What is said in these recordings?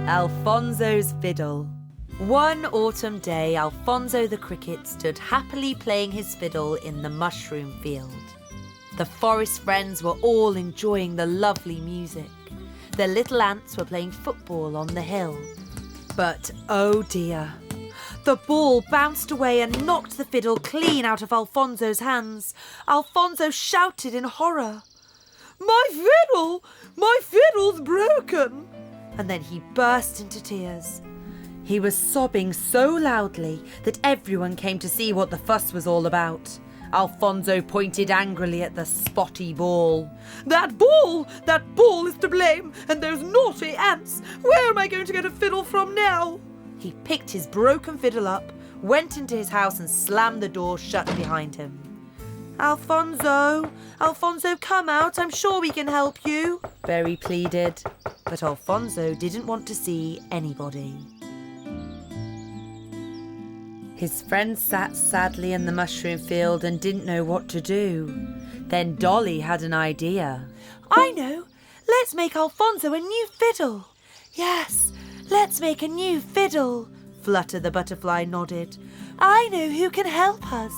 Alfonzo's Fiddle. One autumn day, Alfonzo the cricket stood happily playing his fiddle in the mushroom field. The forest friends were all enjoying the lovely music. The little ants were playing football on the hill. But oh dear, the ball bounced away and knocked the fiddle clean out of Alfonzo's hands. Alfonzo shouted in horror, "My fiddle! My fiddle's broken!" And then he burst into tears. He was sobbing so loudly that everyone came to see what the fuss was all about. Alfonzo pointed angrily at the spotty ball. That ball is to blame, and those naughty ants! Where am I going to get a fiddle from now?" He picked his broken fiddle up, went into his house and slammed the door shut behind him. Alfonzo, come out, I'm sure we can help you," Berry pleaded. But Alfonzo didn't want to see anybody. His friends sat sadly in the mushroom field and didn't know what to do. Then Dolly had an idea. "I know! Let's make Alfonzo a new fiddle!" "Yes, let's make a new fiddle!" Flutter the butterfly nodded. "I know who can help us.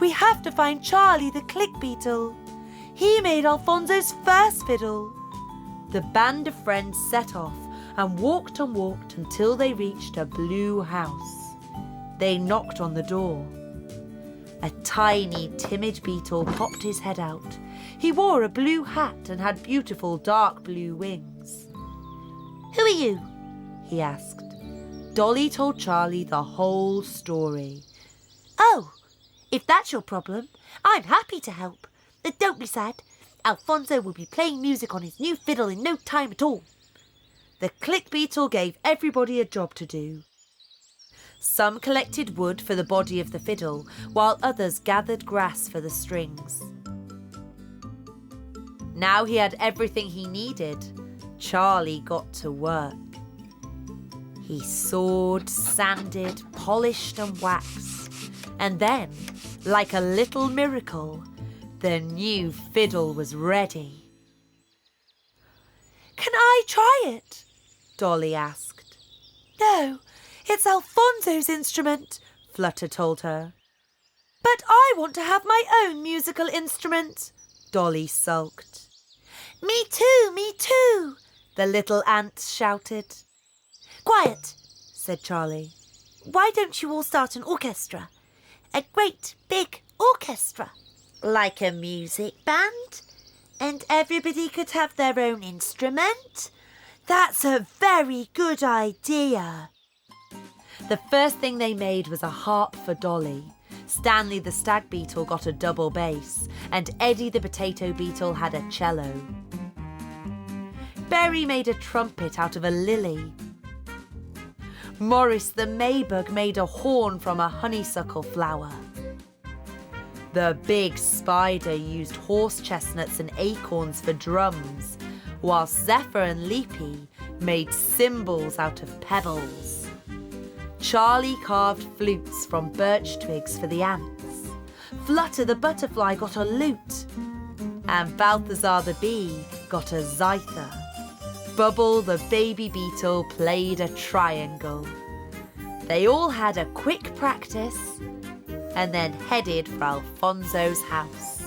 We have to find Charlie the click beetle. He made Alfonzo's first fiddle." The band of friends set off and walked until they reached a blue house. They knocked on the door. A tiny, timid beetle popped his head out. He wore a blue hat and had beautiful dark blue wings. "Who are you?" he asked. Dolly told Charlie the whole story. "Oh, if that's your problem, I'm happy to help. But don't be sad. Alfonzo will be playing music on his new fiddle in no time at all." The click beetle gave everybody a job to do. Some collected wood for the body of the fiddle, while others gathered grass for the strings. Now he had everything he needed. Charlie got to work. He sawed, sanded, polished and waxed. And then, like a little miracle, the new fiddle was ready. "Can I try it?" Dolly asked. "No, it's Alfonzo's instrument," Flutter told her. "But I want to have my own musical instrument," Dolly sulked. Me too, the little ants shouted. "Quiet," said Charlie. "Why don't you all start an orchestra? A great big orchestra. Like a music band? And everybody could have their own instrument? That's a very good idea." The first thing they made was a harp for Dolly. Stanley the stag beetle got a double bass, and Eddy the potato beetle had a cello. Berry made a trumpet out of a lily. Morris the maybug made a horn from a honeysuckle flower. The big spider used horse chestnuts and acorns for drums, whilst Zephyr and Leapy made cymbals out of pebbles. Charlie carved flutes from birch twigs for the ants. Flutter the butterfly got a lute, and Balthazar the bee got a zither. Bubble the baby beetle played a triangle. They all had a quick practice and then headed for Alfonzo's house.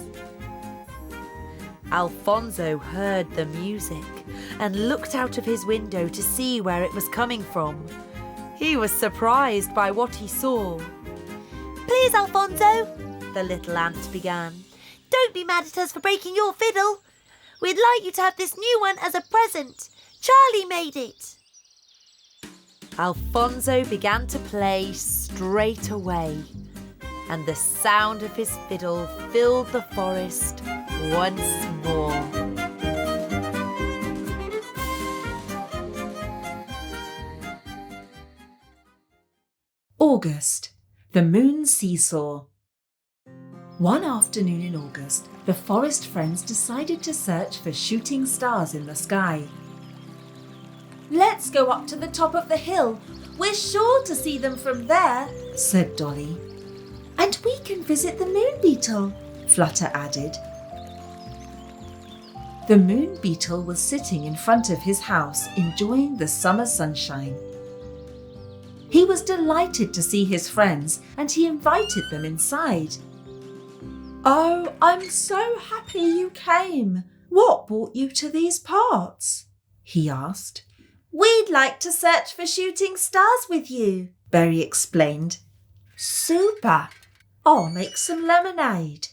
Alfonzo heard the music and looked out of his window to see where it was coming from. He was surprised by what he saw. "Please, Alfonzo," the little ant began, "don't be mad at us for breaking your fiddle. We'd like you to have this new one as a present. Charlie made it." Alfonzo began to play straight away, and the sound of his fiddle filled the forest once more. August, the moon seesaw. One afternoon in August, the forest friends decided to search for shooting stars in the sky. "Let's go up to the top of the hill. We're sure to see them from there," said Dolly. "I And we can visit the Moon Beetle, Flutter added. The Moon Beetle was sitting in front of his house enjoying the summer sunshine. He was delighted to see his friends and he invited them inside. "Oh, I'm so happy you came. What brought you to these parts?" he asked. "We'd like to search for shooting stars with you," Berry explained. "Super! I'll make some lemonade."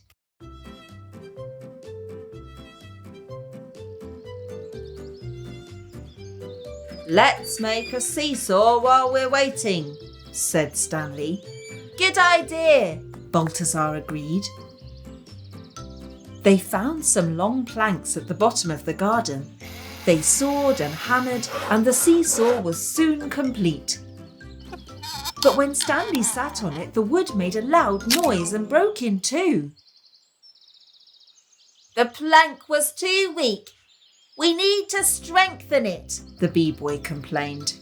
"Let's make a seesaw while we're waiting," said Stanley. "Good idea," Balthazar agreed. They found some long planks at the bottom of the garden. They sawed and hammered, and the seesaw was soon complete. But when Stanley sat on it, the wood made a loud noise and broke in two. "The plank was too weak. We need to strengthen it," the bee-boy complained.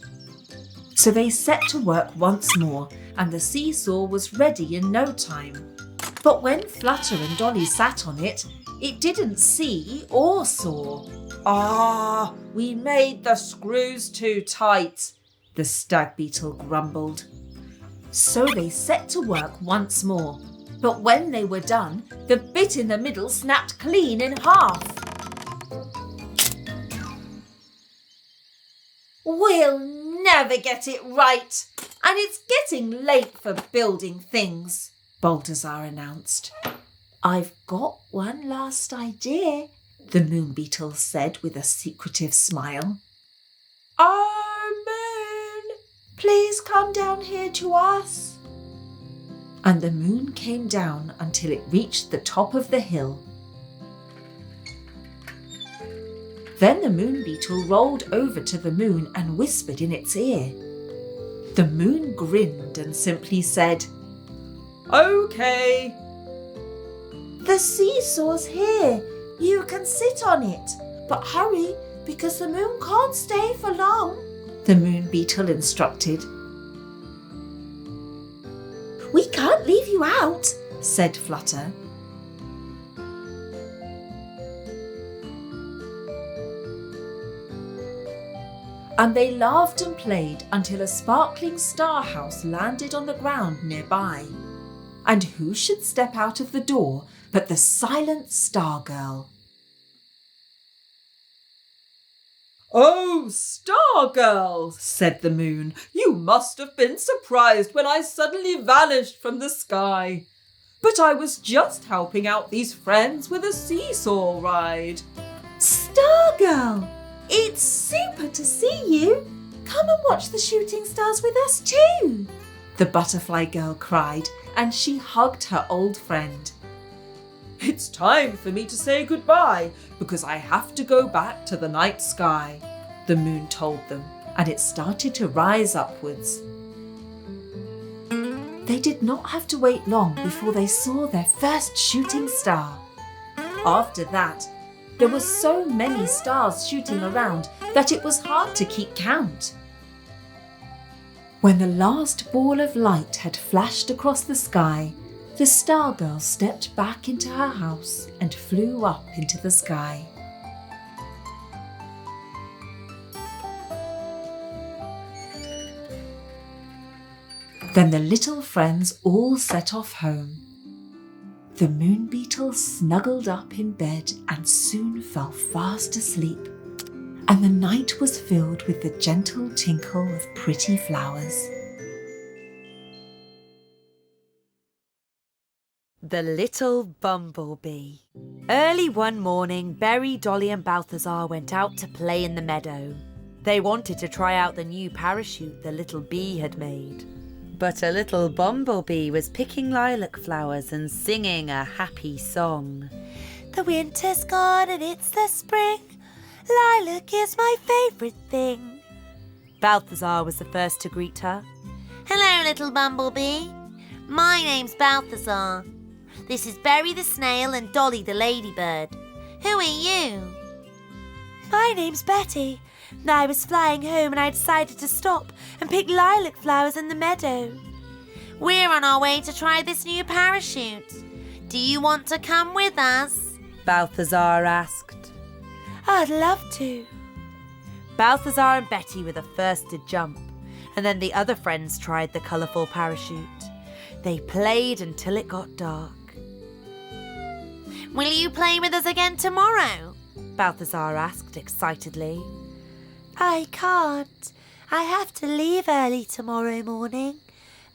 So they set to work once more, and the seesaw was ready in no time. But when Flutter and Dolly sat on it, it didn't see or saw. "Ah, we made the screws too tight," the stag beetle grumbled. So they set to work once more. But when they were done, the bit in the middle snapped clean in half. "We'll never get it right, and it's getting late for building things," Balthazar announced. "I've got one last idea," the Moon Beetle said with a secretive smile. "Oh, Moon, please come down here to us." And the moon came down until it reached the top of the hill. Then the Moon Beetle rolled over to the moon and whispered in its ear. The moon grinned and simply said, "Okay." "The seesaw's here. You can sit on it. But hurry, because the moon can't stay for long," the Moon Beetle instructed. "We can't leave you out," said Flutter. And they laughed and played until a sparkling star house landed on the ground nearby. And who should step out of the door but the silent Star Girl? "Oh, Star Girl," said the moon, "you must have been surprised when I suddenly vanished from the sky. But I was just helping out these friends with a seesaw ride." "Star Girl, it's super to see you. Come and watch the shooting stars with us too," the butterfly girl cried, and she hugged her old friend. "It's time for me to say goodbye because I have to go back to the night sky," the moon told them, and it started to rise upwards. They did not have to wait long before they saw their first shooting star. After that, there were so many stars shooting around that it was hard to keep count. When the last ball of light had flashed across the sky, the Star Girl stepped back into her house and flew up into the sky. Then the little friends all set off home. The Moon Beetle snuggled up in bed and soon fell fast asleep, and the night was filled with the gentle tinkle of pretty flowers. The Little Bumblebee. Early one morning, Berry, Dolly and Balthazar went out to play in the meadow. They wanted to try out the new parachute the little bee had made. But a little bumblebee was picking lilac flowers and singing a happy song. "The winter's gone and it's the spring. Lilac is my favourite thing." Balthazar was the first to greet her. "Hello, little bumblebee. My name's Balthazar. This is Berry the snail and Dolly the ladybird. Who are you?" "My name's Betty. I was flying home and I decided to stop and pick lilac flowers in the meadow." We're on our way to try this new parachute. Do you want to come with us? Balthazar asked. I'd love to. Balthazar and Betty were the first to jump, and then the other friends tried the colourful parachute. They played until it got dark. Will you play with us again tomorrow? Balthazar asked excitedly. I can't. I have to leave early tomorrow morning.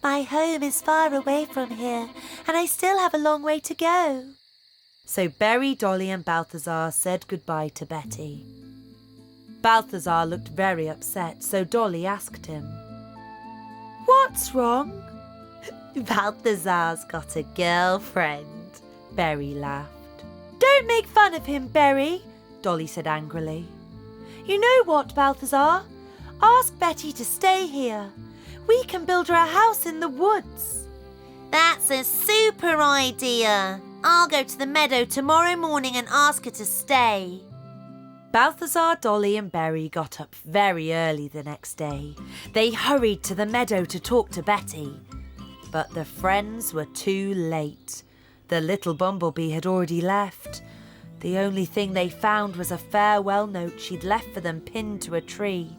My home is far away from here, and I still have a long way to go. So Berry, Dolly and Balthazar said goodbye to Betty. Balthazar looked very upset, so Dolly asked him, What's wrong? Balthazar's got a girlfriend, Berry laughed. Don't make fun of him, Berry, Dolly said angrily. You know what, Balthazar? Ask Betty to stay here. We can build her a house in the woods. That's a super idea. I'll go to the meadow tomorrow morning and ask her to stay. Balthazar, Dolly and Berry got up very early the next day. They hurried to the meadow to talk to Betty. But the friends were too late. The little Bumblebee had already left. The only thing they found was a farewell note she'd left for them pinned to a tree.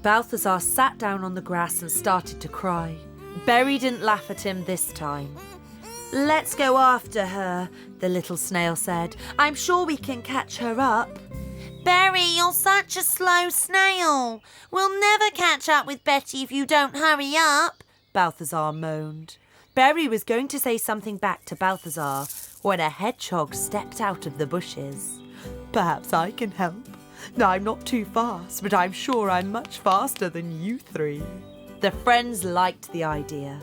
Balthazar sat down on the grass and started to cry. Berry didn't laugh at him this time. Let's go after her, the little snail said. I'm sure we can catch her up. Berry, you're such a slow snail. We'll never catch up with Betty if you don't hurry up, Balthazar moaned. Berry was going to say something back to Balthazar when a hedgehog stepped out of the bushes. Perhaps I can help. I'm not too fast, but I'm sure I'm much faster than you three. The friends liked the idea.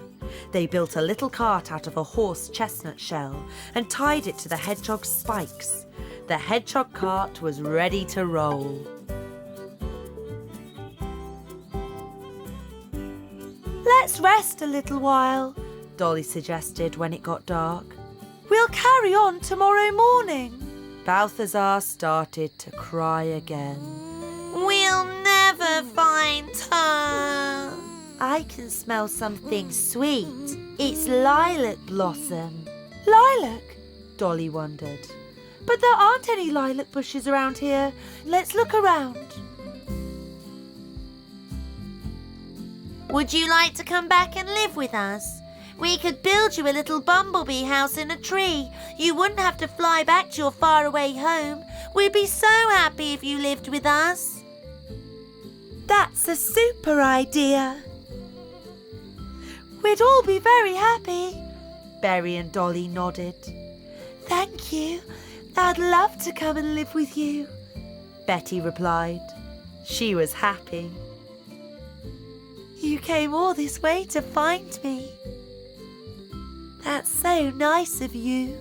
They built a little cart out of a horse chestnut shell and tied it to the hedgehog's spikes. The hedgehog cart was ready to roll. Let's rest a little while, Dolly suggested when it got dark. We'll carry on tomorrow morning. Balthazar started to cry again. We'll never find her. I can smell something sweet. It's lilac blossom. Lilac? Dolly wondered. But there aren't any lilac bushes around here. Let's look around. Would you like to come back and live with us? We could build you a little bumblebee house in a tree. You wouldn't have to fly back to your faraway home. We'd be so happy if you lived with us. That's a super idea. We'd all be very happy. Berry and Dolly nodded. Thank you. I'd love to come and live with you, Betty replied. She was happy. You came all this way to find me. That's so nice of you.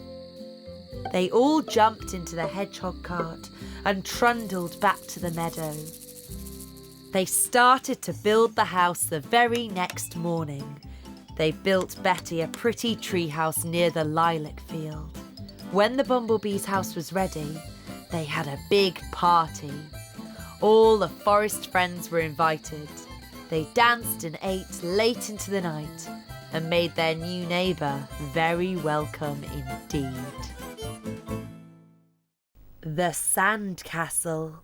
They all jumped into the hedgehog cart and trundled back to the meadow. They started to build the house the very next morning. They built Betty a pretty tree house near the lilac field. When the bumblebee's house was ready, they had a big party. All the forest friends were invited. They danced and ate late into the night and made their new neighbour very welcome indeed. The Sandcastle.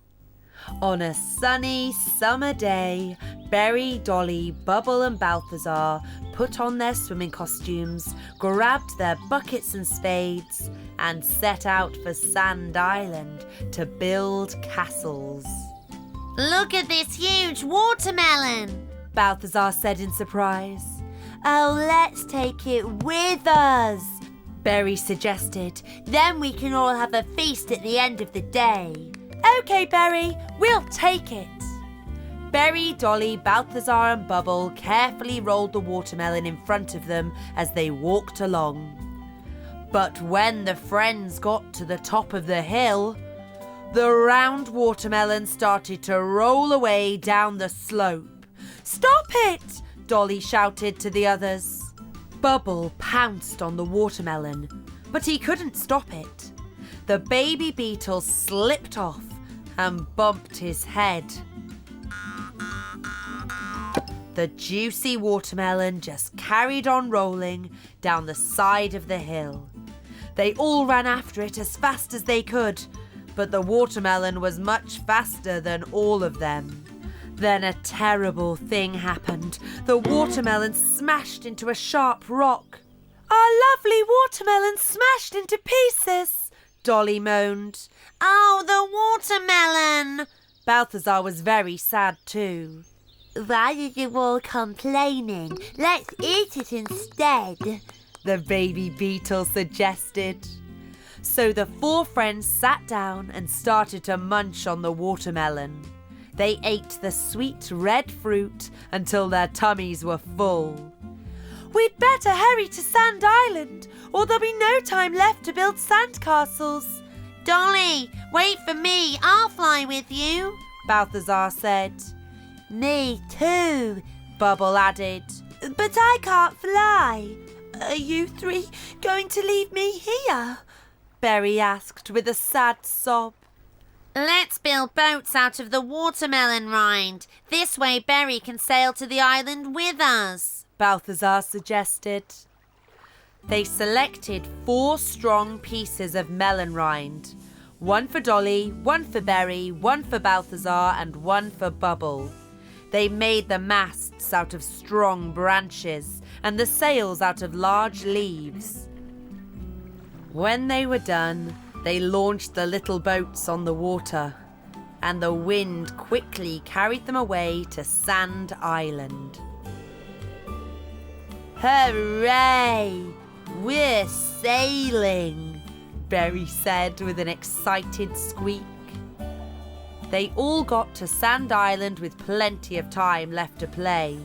On a sunny summer day, Berry, Dolly, Bubble and Balthazar put on their swimming costumes, grabbed their buckets and spades, and set out for Sand Island to build castles. Look at this huge watermelon, Balthazar said in surprise. Oh, let's take it with us, Berry suggested. Then we can all have a feast at the end of the day. OK, Berry, we'll take it. Berry, Dolly, Balthazar and Bubble carefully rolled the watermelon in front of them as they walked along. But when the friends got to the top of the hill, the round watermelon started to roll away down the slope. Stop it! Dolly shouted to the others. Bubble pounced on the watermelon, but he couldn't stop it. The baby beetle slipped off and bumped his head. The The juicy watermelon just carried on rolling down the side of the hill. They all ran after it as fast as they could, but the watermelon was much faster than all of them. Then a terrible thing happened. The watermelon smashed into a sharp rock. Our lovely watermelon smashed into pieces, Dolly moaned. Oh, the watermelon! Balthazar was very sad too. Why are you all complaining? Let's eat it instead, the baby beetle suggested. So the 4 friends sat down and started to munch on the watermelon. They ate the sweet red fruit until their tummies were full. We'd better hurry to Sand Island, or there'll be no time left to build sandcastles. Dolly, wait for me. I'll fly with you, Balthazar said. Me too, Bubble added. But I can't fly. Are you 3 going to leave me here? Berry asked with a sad sob. Let's build boats out of the watermelon rind. This way Berry can sail to the island with us, Balthazar suggested. They selected 4 strong pieces of melon rind. 1 for Dolly, 1 for Berry, 1 for Balthazar, and 1 for Bubble. They made the masts out of strong branches and the sails out of large leaves. When they were done, they launched the little boats on the water, and the wind quickly carried them away to Sand Island. Hooray! We're sailing, Berry said with an excited squeak. They all got to Sand Island with plenty of time left to play.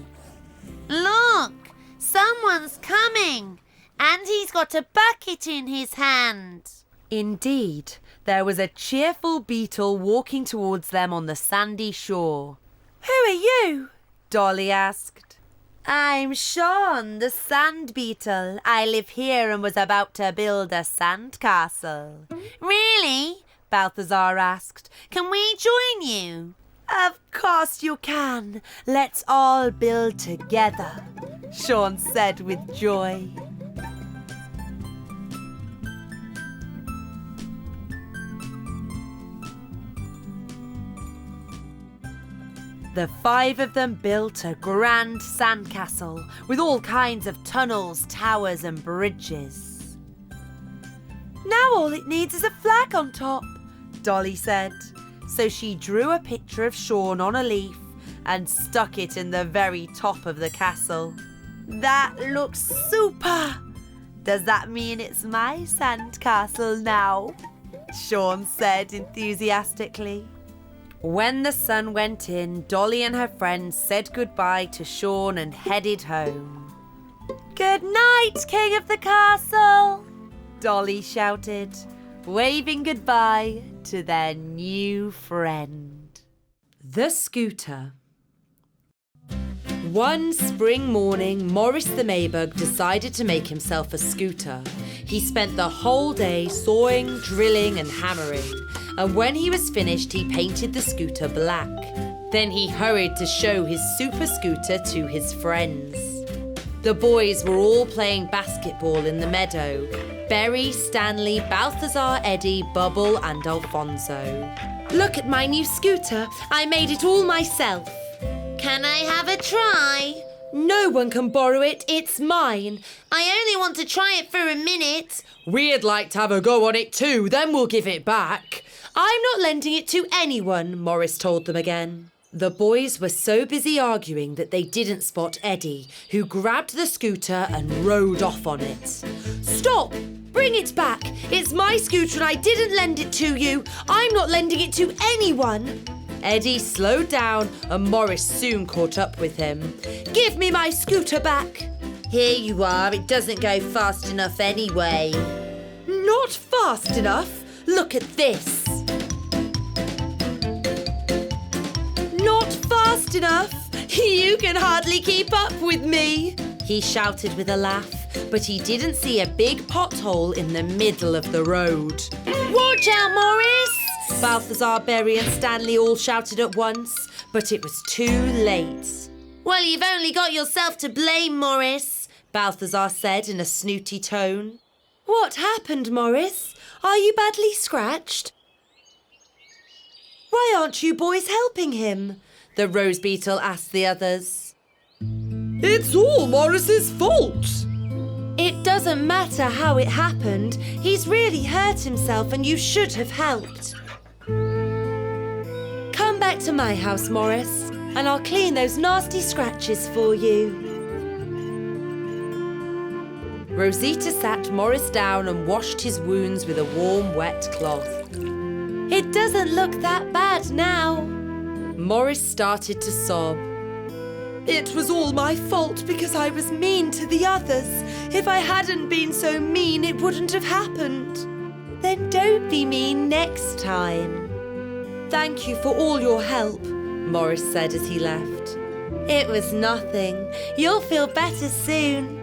Look! Someone's coming! And he's got a bucket in his hand. Indeed, there was a cheerful beetle walking towards them on the sandy shore. Who are you? Dolly asked. I'm Sean, the sand beetle. I live here and was about to build a sandcastle. Really? Balthazar asked. Can we join you? Of course you can. Let's all build together, Sean said with joy. The 5 of them built a grand sandcastle with all kinds of tunnels, towers and bridges. Now all it needs is a flag on top, Dolly said. So she drew a picture of Sean on a leaf and stuck it in the very top of the castle. That looks super! Does that mean it's my sandcastle now? Sean said enthusiastically. When the sun went in, Dolly and her friends said goodbye to Sean and headed home. Good night, King of the Castle! Dolly shouted, waving goodbye to their new friend. The scooter. One spring morning, Morris the Maybug decided to make himself a scooter. He spent the whole day sawing, drilling and hammering, and when he was finished he painted the scooter black. Then he hurried to show his super scooter to his friends. The boys were all playing basketball in the meadow. Berry, Stanley, Balthazar, Eddy, Bubble and Alfonzo. Look at my new scooter. I made it all myself. Can I have a try? No one can borrow it. It's mine. I only want to try it for a minute. We'd like to have a go on it too, then we'll give it back. I'm not lending it to anyone, Morris told them again. The boys were so busy arguing that they didn't spot Eddy, who grabbed the scooter and rode off on it. Stop! Bring it back! It's my scooter and I didn't lend it to you. I'm not lending it to anyone. Eddy slowed down and Morris soon caught up with him. Give me my scooter back. Here you are. It doesn't go fast enough anyway. Not fast enough? Look at this. Not fast enough? You can hardly keep up with me, he shouted with a laugh, but he didn't see a big pothole in the middle of the road. Watch out, Morris! Balthazar, Berry and Stanley all shouted at once, but it was too late. Well, you've only got yourself to blame, Morris, Balthazar said in a snooty tone. What happened, Morris? Are you badly scratched? Why aren't you boys helping him? The Rose Beetle asked the others. It's all Morris's fault. It doesn't matter how it happened. He's really hurt himself and you should have helped. Come back to my house, Morris, and I'll clean those nasty scratches for you. Rosita sat Morris down and washed his wounds with a warm, wet cloth. It doesn't look that bad now. Morris started to sob. It was all my fault because I was mean to the others. If I hadn't been so mean, it wouldn't have happened. Then don't be mean next time. Thank you for all your help, Morris said as he left. It was nothing. You'll feel better soon.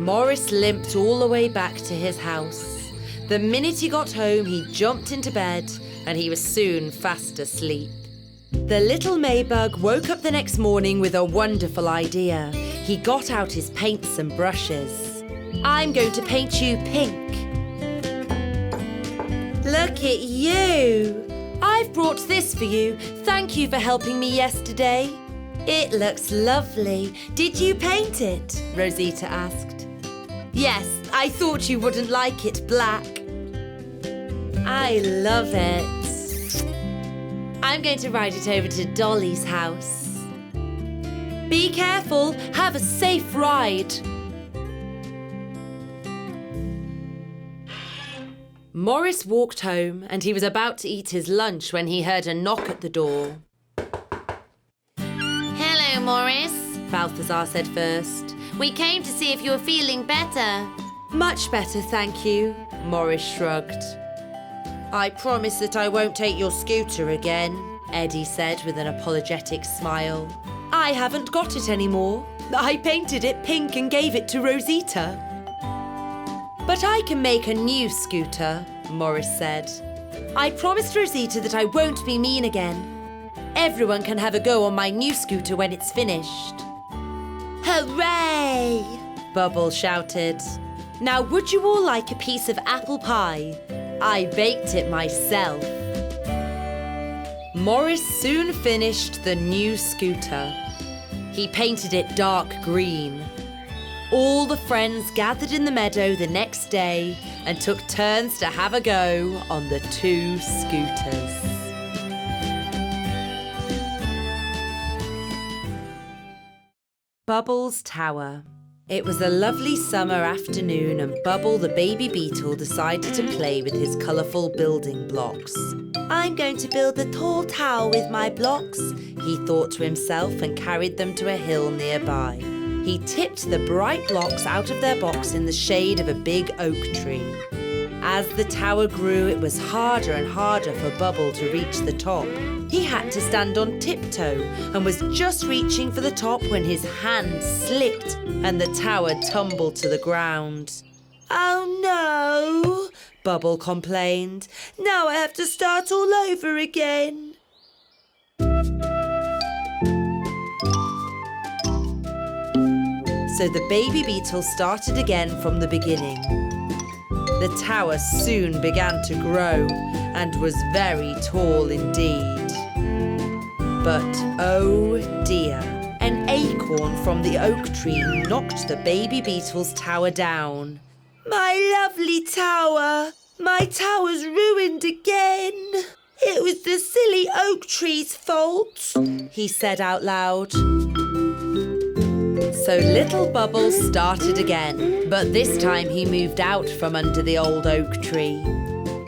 Morris limped all the way back to his house. The minute he got home, he jumped into bed and he was soon fast asleep. The little Maybug woke up the next morning with a wonderful idea. He got out his paints and brushes. I'm going to paint you pink. Look at you. I've brought this for you. Thank you for helping me yesterday. It looks lovely. Did you paint it? Rosita asked. Yes, I thought you wouldn't like it black. I love it. I'm going to ride it over to Dolly's house. Be careful. Have a safe ride. Morris walked home and he was about to eat his lunch when he heard a knock at the door. Hello, Morris, Balthazar said first. we came to see if you were feeling better. Much better, thank you, Morris shrugged. I promise that I won't take your scooter again, Eddy said with an apologetic smile. I haven't got it anymore. I painted it pink and gave it to Rosita. But I can make a new scooter, Morris said. I promised Rosita that I won't be mean again. Everyone can have a go on my new scooter when it's finished. Hooray! Bubble shouted. Now would you all like a piece of apple pie? I baked it myself. Morris soon finished the new scooter. He painted it dark green. All the friends gathered in the meadow the next day and took turns to have a go on the two scooters. Bubble's Tower. It was a lovely summer afternoon and Bubble the baby beetle decided to play with his colourful building blocks. I'm going to build a tall tower with my blocks, he thought to himself and carried them to a hill nearby. He tipped the bright blocks out of their box in the shade of a big oak tree. As the tower grew, it was harder and harder for Bubble to reach the top. He had to stand on tiptoe and was just reaching for the top when his hand slipped and the tower tumbled to the ground. Oh no, Bubble complained. Now I have to start all over again. So the baby beetle started again from the beginning. The tower soon began to grow and was very tall indeed. But oh dear, an acorn from the oak tree knocked the baby beetle's tower down. My lovely tower! My tower's ruined again! It was the silly oak tree's fault, he said out loud. So little Bubble started again, but this time he moved out from under the old oak tree.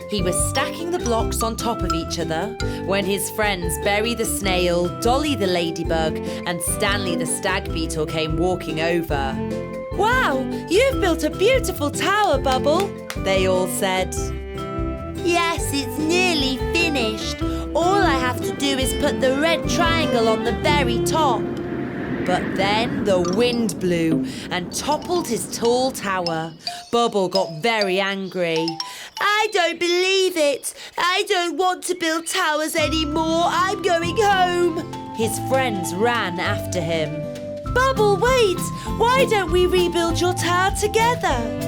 He was stacking the blocks on top of each other when his friends Berry the snail, Dolly the ladybug and Stanley the stag beetle came walking over. Wow, you've built a beautiful tower, Bubble, they all said. Yes, it's nearly finished. All I have to do is put the red triangle on the very top. But then the wind blew and toppled his tall tower. Bubble got very angry. I don't believe it. I don't want to build towers anymore. I'm going home. His friends ran after him. Bubble, wait! Why don't we rebuild your tower together?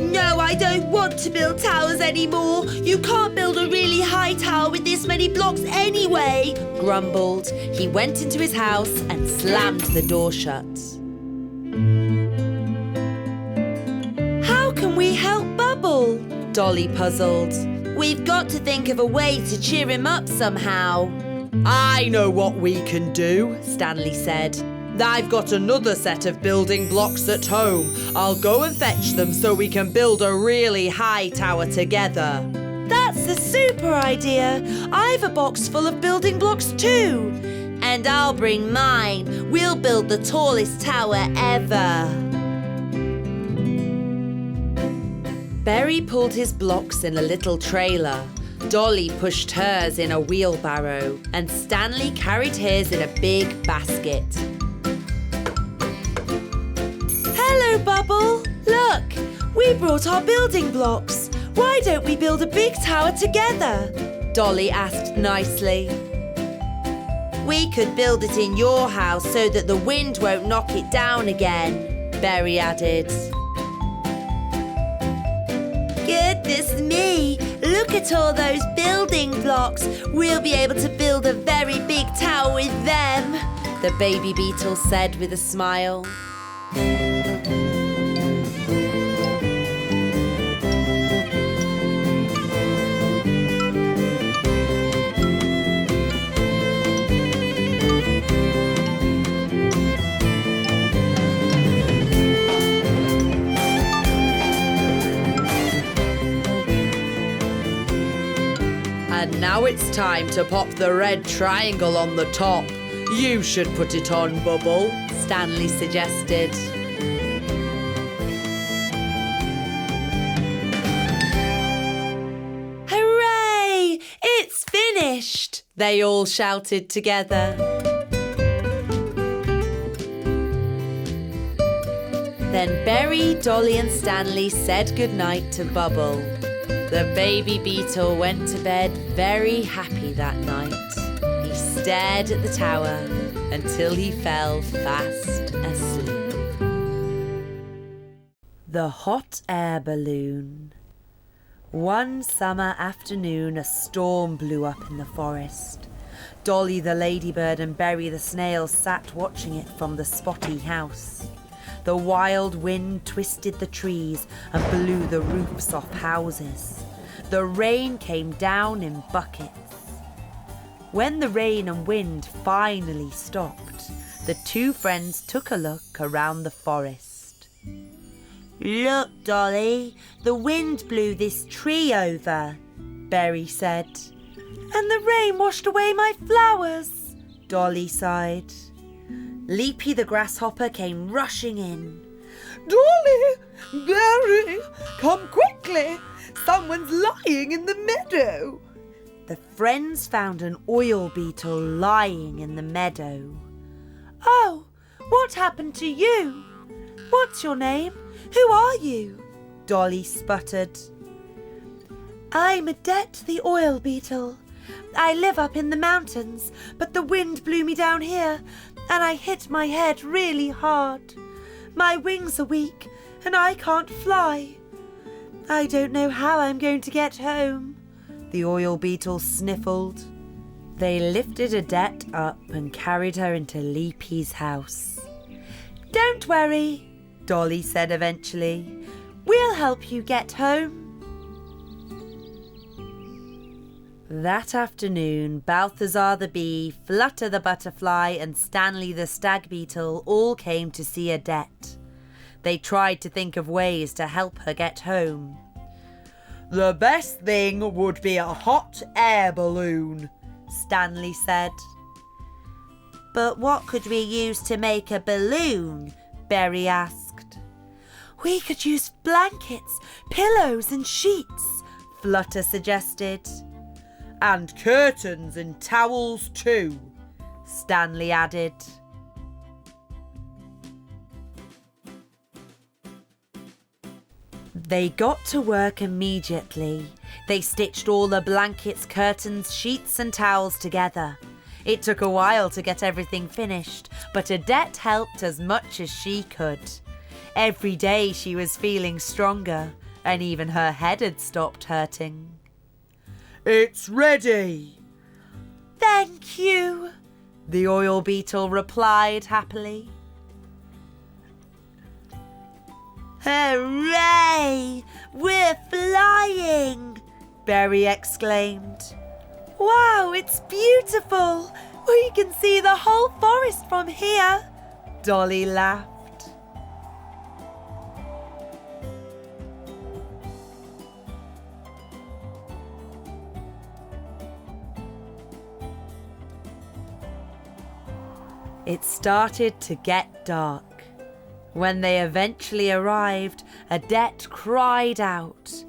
No, I don't want to build towers anymore. You can't build a really high tower with this many blocks anyway, Grumbled. He went into his house and slammed the door shut. How can we help Bubble? Dolly puzzled. We've got to think of a way to cheer him up somehow. I know what we can do, Stanley said. I've got another set of building blocks at home. I'll go and fetch them so we can build a really high tower together. That's a super idea. I've a box full of building blocks too. And I'll bring mine. We'll build the tallest tower ever. Berry pulled his blocks in a little trailer. Dolly pushed hers in a wheelbarrow, and Stanley carried his in a big basket. Hello, Bubble. Look, we brought our building blocks. Why don't we build a big tower together? Dolly asked nicely. We could build it in your house so that the wind won't knock it down again, Berry added. Goodness me! Look at all those building blocks. We'll be able to build a very big tower with them, the baby beetle said with a smile. And now it's time to pop the red triangle on the top. You should put it on, Bubble, Stanley suggested. Hooray! It's finished! They all shouted together. Then Berry, Dolly and Stanley said goodnight to Bubble. The baby beetle went to bed very happy that night. He stared at the tower until he fell fast asleep. The hot air balloon. One summer afternoon, a storm blew up in the forest. Dolly the ladybird and Berry the snail sat watching it from the spotty house. The wild wind twisted the trees and blew the roofs off houses. The rain came down in buckets. When the rain and wind finally stopped, the two friends took a look around the forest. Look, Dolly, the wind blew this tree over, Berry said. And the rain washed away my flowers, Dolly sighed. Leapy the grasshopper came rushing in. Dolly! Berry! Come quickly! Someone's lying in the meadow! The friends found an oil beetle lying in the meadow. Oh, what happened to you? What's your name? Who are you? Dolly sputtered. I'm Eddy the oil beetle. I live up in the mountains, but the wind blew me down here and I hit my head really hard. My wings are weak and I can't fly. I don't know how I'm going to get home, the oil beetle sniffled. They lifted Eddy up and carried her into Leapy's house. Don't worry, Dolly said eventually. We'll help you get home. That afternoon, Balthazar the bee, Flutter the butterfly and Stanley the stag beetle all came to see Eddy. They tried to think of ways to help her get home. The best thing would be a hot air balloon, Stanley said. But what could we use to make a balloon? Berry asked. We could use blankets, pillows and sheets, Flutter suggested. And curtains and towels too, Stanley added. They got to work immediately. They stitched all the blankets, curtains, sheets and towels together. It took a while to get everything finished, but Eddy helped as much as she could. Every day she was feeling stronger, and even her head had stopped hurting. "It's ready!" Thank you. the oil beetle replied happily. Hooray! We're flying! Berry exclaimed. Wow, it's beautiful! We can see the whole forest from here. Dolly laughed. It started to get dark. When they eventually arrived, Eddy cried out,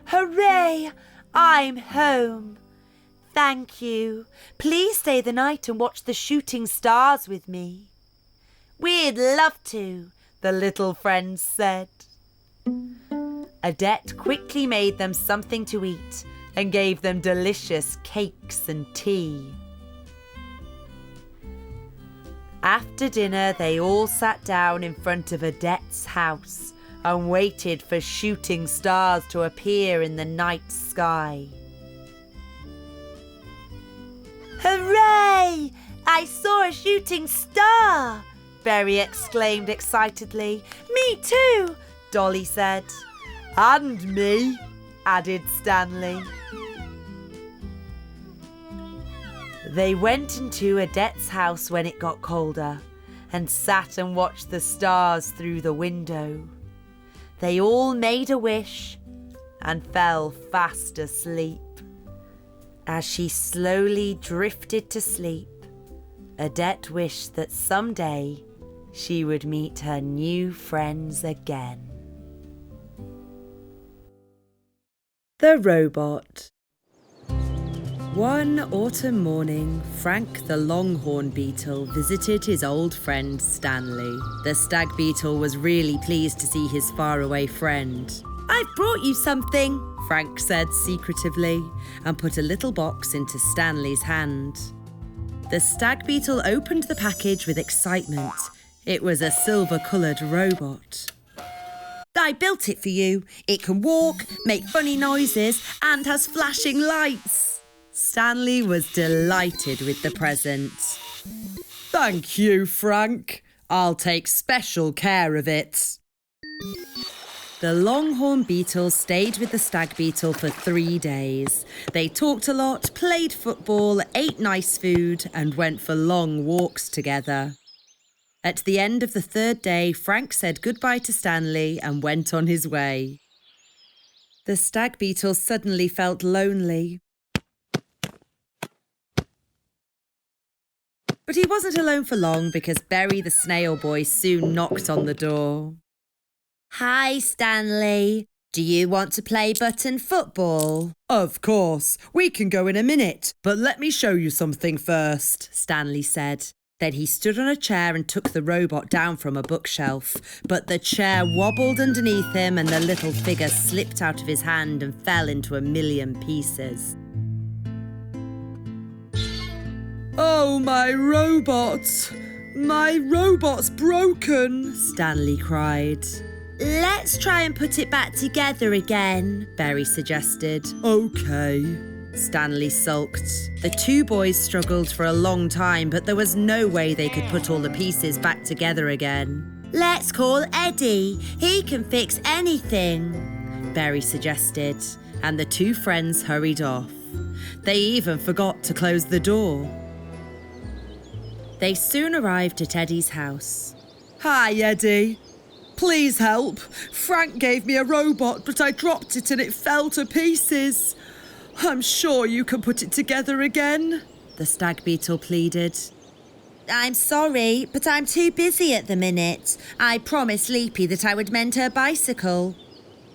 Hooray! I'm home. Thank you. Please stay the night and watch the shooting stars with me. We'd love to, the little friends said. Eddy quickly made them something to eat and gave them delicious cakes and tea. After dinner, they all sat down in front of Eddy's house and waited for shooting stars to appear in the night sky. Hooray! I saw a shooting star! Berry exclaimed excitedly. Me too, Dolly said. And me, added Stanley. They went into Eddy's house when it got colder and sat and watched the stars through the window. They all made a wish and fell fast asleep. As she slowly drifted to sleep, Eddy wished that someday she would meet her new friends again. The Robot. One autumn morning, Frank the longhorn beetle visited his old friend Stanley. The stag beetle was really pleased to see his faraway friend. "I've brought you something," Frank said secretively, and put a little box into Stanley's hand. The stag beetle opened the package with excitement. It was a silver-coloured robot. "I built it for you. It can walk, make funny noises, and has flashing lights." Stanley was delighted with the present. "Thank you, Frank. I'll take special care of it." The longhorn beetle stayed with the stag beetle for 3 days. They talked a lot, played football, ate nice food, and went for long walks together. At the end of the 3rd day, Frank said goodbye to Stanley and went on his way. The stag beetle suddenly felt lonely. But he wasn't alone for long because Berry the snail boy soon knocked on the door. "Hi, Stanley. Do you want to play button football?" "Of course. We can go in a minute, but let me show you something first," Stanley said. Then he stood on a chair and took the robot down from a bookshelf. But the chair wobbled underneath him and the little figure slipped out of his hand and fell into a million pieces. "Oh, my robot! My robot's broken!" Stanley cried. "Let's try and put it back together again," Berry suggested. "OK." Stanley sulked. The 2 boys struggled for a long time, but there was no way they could put all the pieces back together again. "Let's call Eddy. He can fix anything," Berry suggested, and the 2 friends hurried off. They even forgot to close the door. They soon arrived at Eddy's house. "Hi, Eddy. Please help. Frank gave me a robot, but I dropped it and it fell to pieces. I'm sure you can put it together again," the stag beetle pleaded. "I'm sorry, but I'm too busy at the minute. I promised Leapy that I would mend her bicycle.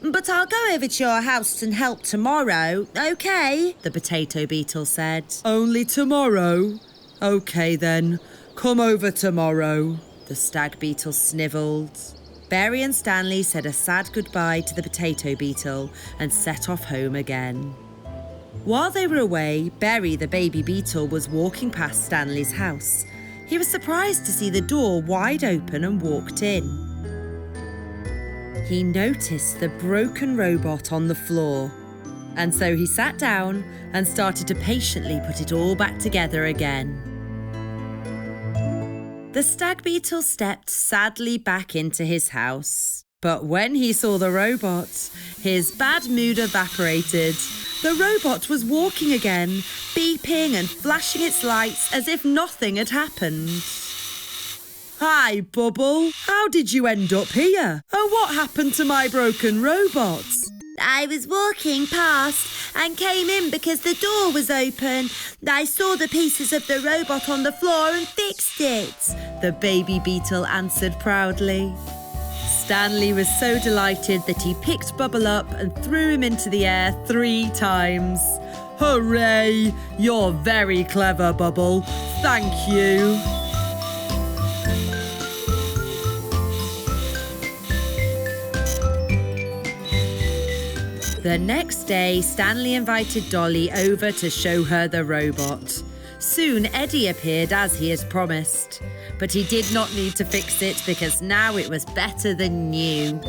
But I'll go over to your house and help tomorrow, OK?" the potato beetle said. "Only tomorrow? OK then. Come over tomorrow," the stag beetle snivelled. Berry and Stanley said a sad goodbye to the potato beetle and set off home again. While they were away, Berry the baby beetle was walking past Stanley's house. He was surprised to see the door wide open and walked in. He noticed the broken robot on the floor, and so he sat down and started to patiently put it all back together again. The stag beetle stepped sadly back into his house. But when he saw the robot, his bad mood evaporated. The robot was walking again, beeping and flashing its lights as if nothing had happened. Hi, Bubble. How did you end up here? And what happened to my broken robot? I was walking past and came in because the door was open. I saw the pieces of the robot on the floor and fixed it. The baby beetle answered proudly. Stanley was so delighted that he picked Bubble up and threw him into the air 3 times. Hooray! You're very clever, Bubble. Thank you. The next day, Stanley invited Dolly over to show her the robot. Soon, Eddy appeared as he had promised. But he did not need to fix it because now it was better than new.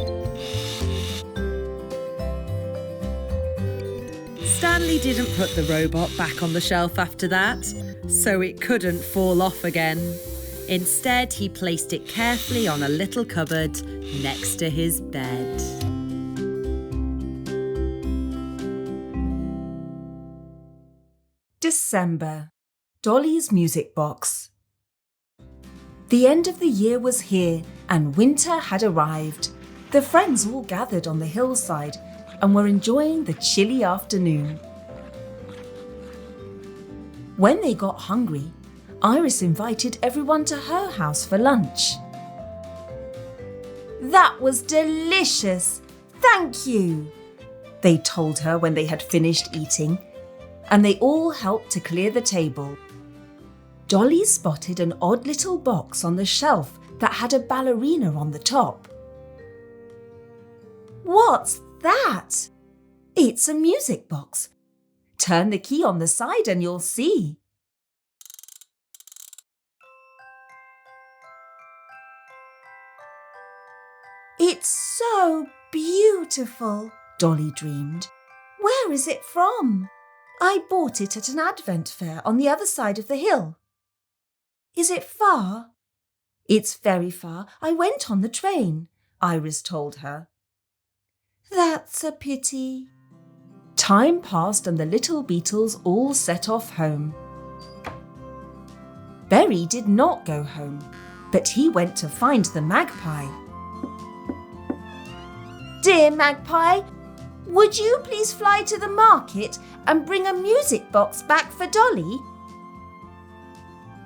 Stanley didn't put the robot back on the shelf after that, so it couldn't fall off again. Instead, he placed it carefully on a little cupboard next to his bed. December. Dolly's music box. The end of the year was here and winter had arrived. The friends all gathered on the hillside and were enjoying the chilly afternoon. When they got hungry, Iris invited everyone to her house for lunch. "That was delicious! Thank you!" they told her when they had finished eating, and they all helped to clear the table. Dolly spotted an odd little box on the shelf that had a ballerina on the top. "What's that?" "It's a music box. Turn the key on the side and you'll see." "It's so beautiful," Dolly dreamed. "Where is it from?" "I bought it at an advent fair on the other side of the hill." "Is it far?" "It's very far. I went on the train," Iris told her. "That's a pity." Time passed and the little beetles all set off home. Berry did not go home, but he went to find the magpie. "Dear magpie, would you please fly to the market and bring a music box back for Dolly?"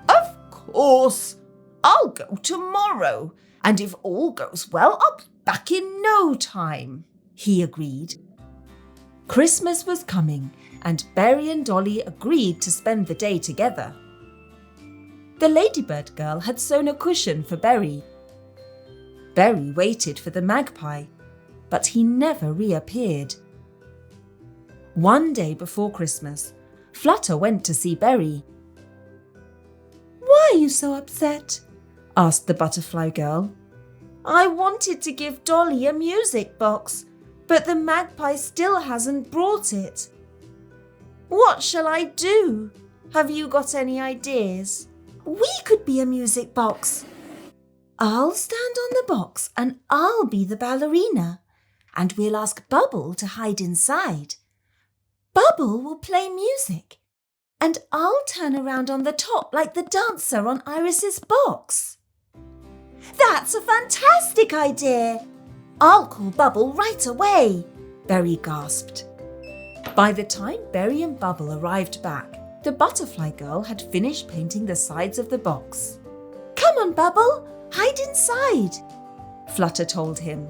"Of course. I'll go tomorrow, and if all goes well, I'll be back in no time," he agreed. Christmas was coming, and Berry and Dolly agreed to spend the day together. The ladybird girl had sewn a cushion for Berry. Berry waited for the magpie, but he never reappeared. One day before Christmas, Flutter went to see Berry. "Why are you so upset?" asked the butterfly girl. "I wanted to give Dolly a music box, but the magpie still hasn't brought it. What shall I do? Have you got any ideas?" "We could be a music box. I'll stand on the box and I'll be the ballerina, and we'll ask Bubble to hide inside. Bubble will play music, and I'll turn around on the top like the dancer on Iris's box." "That's a fantastic idea! I'll call Bubble right away," Berry gasped. By the time Berry and Bubble arrived back, the butterfly girl had finished painting the sides of the box. "Come on, Bubble, hide inside," Flutter told him.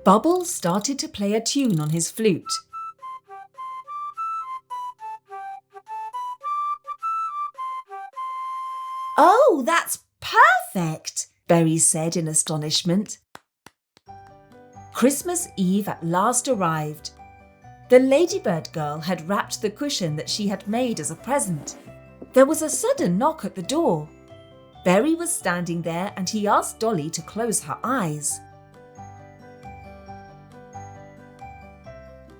Bubble started to play a tune on his flute. "Oh, that's perfect," Berry said in astonishment. Christmas Eve at last arrived. The ladybird girl had wrapped the cushion that she had made as a present. There was a sudden knock at the door. Berry was standing there and he asked Dolly to close her eyes.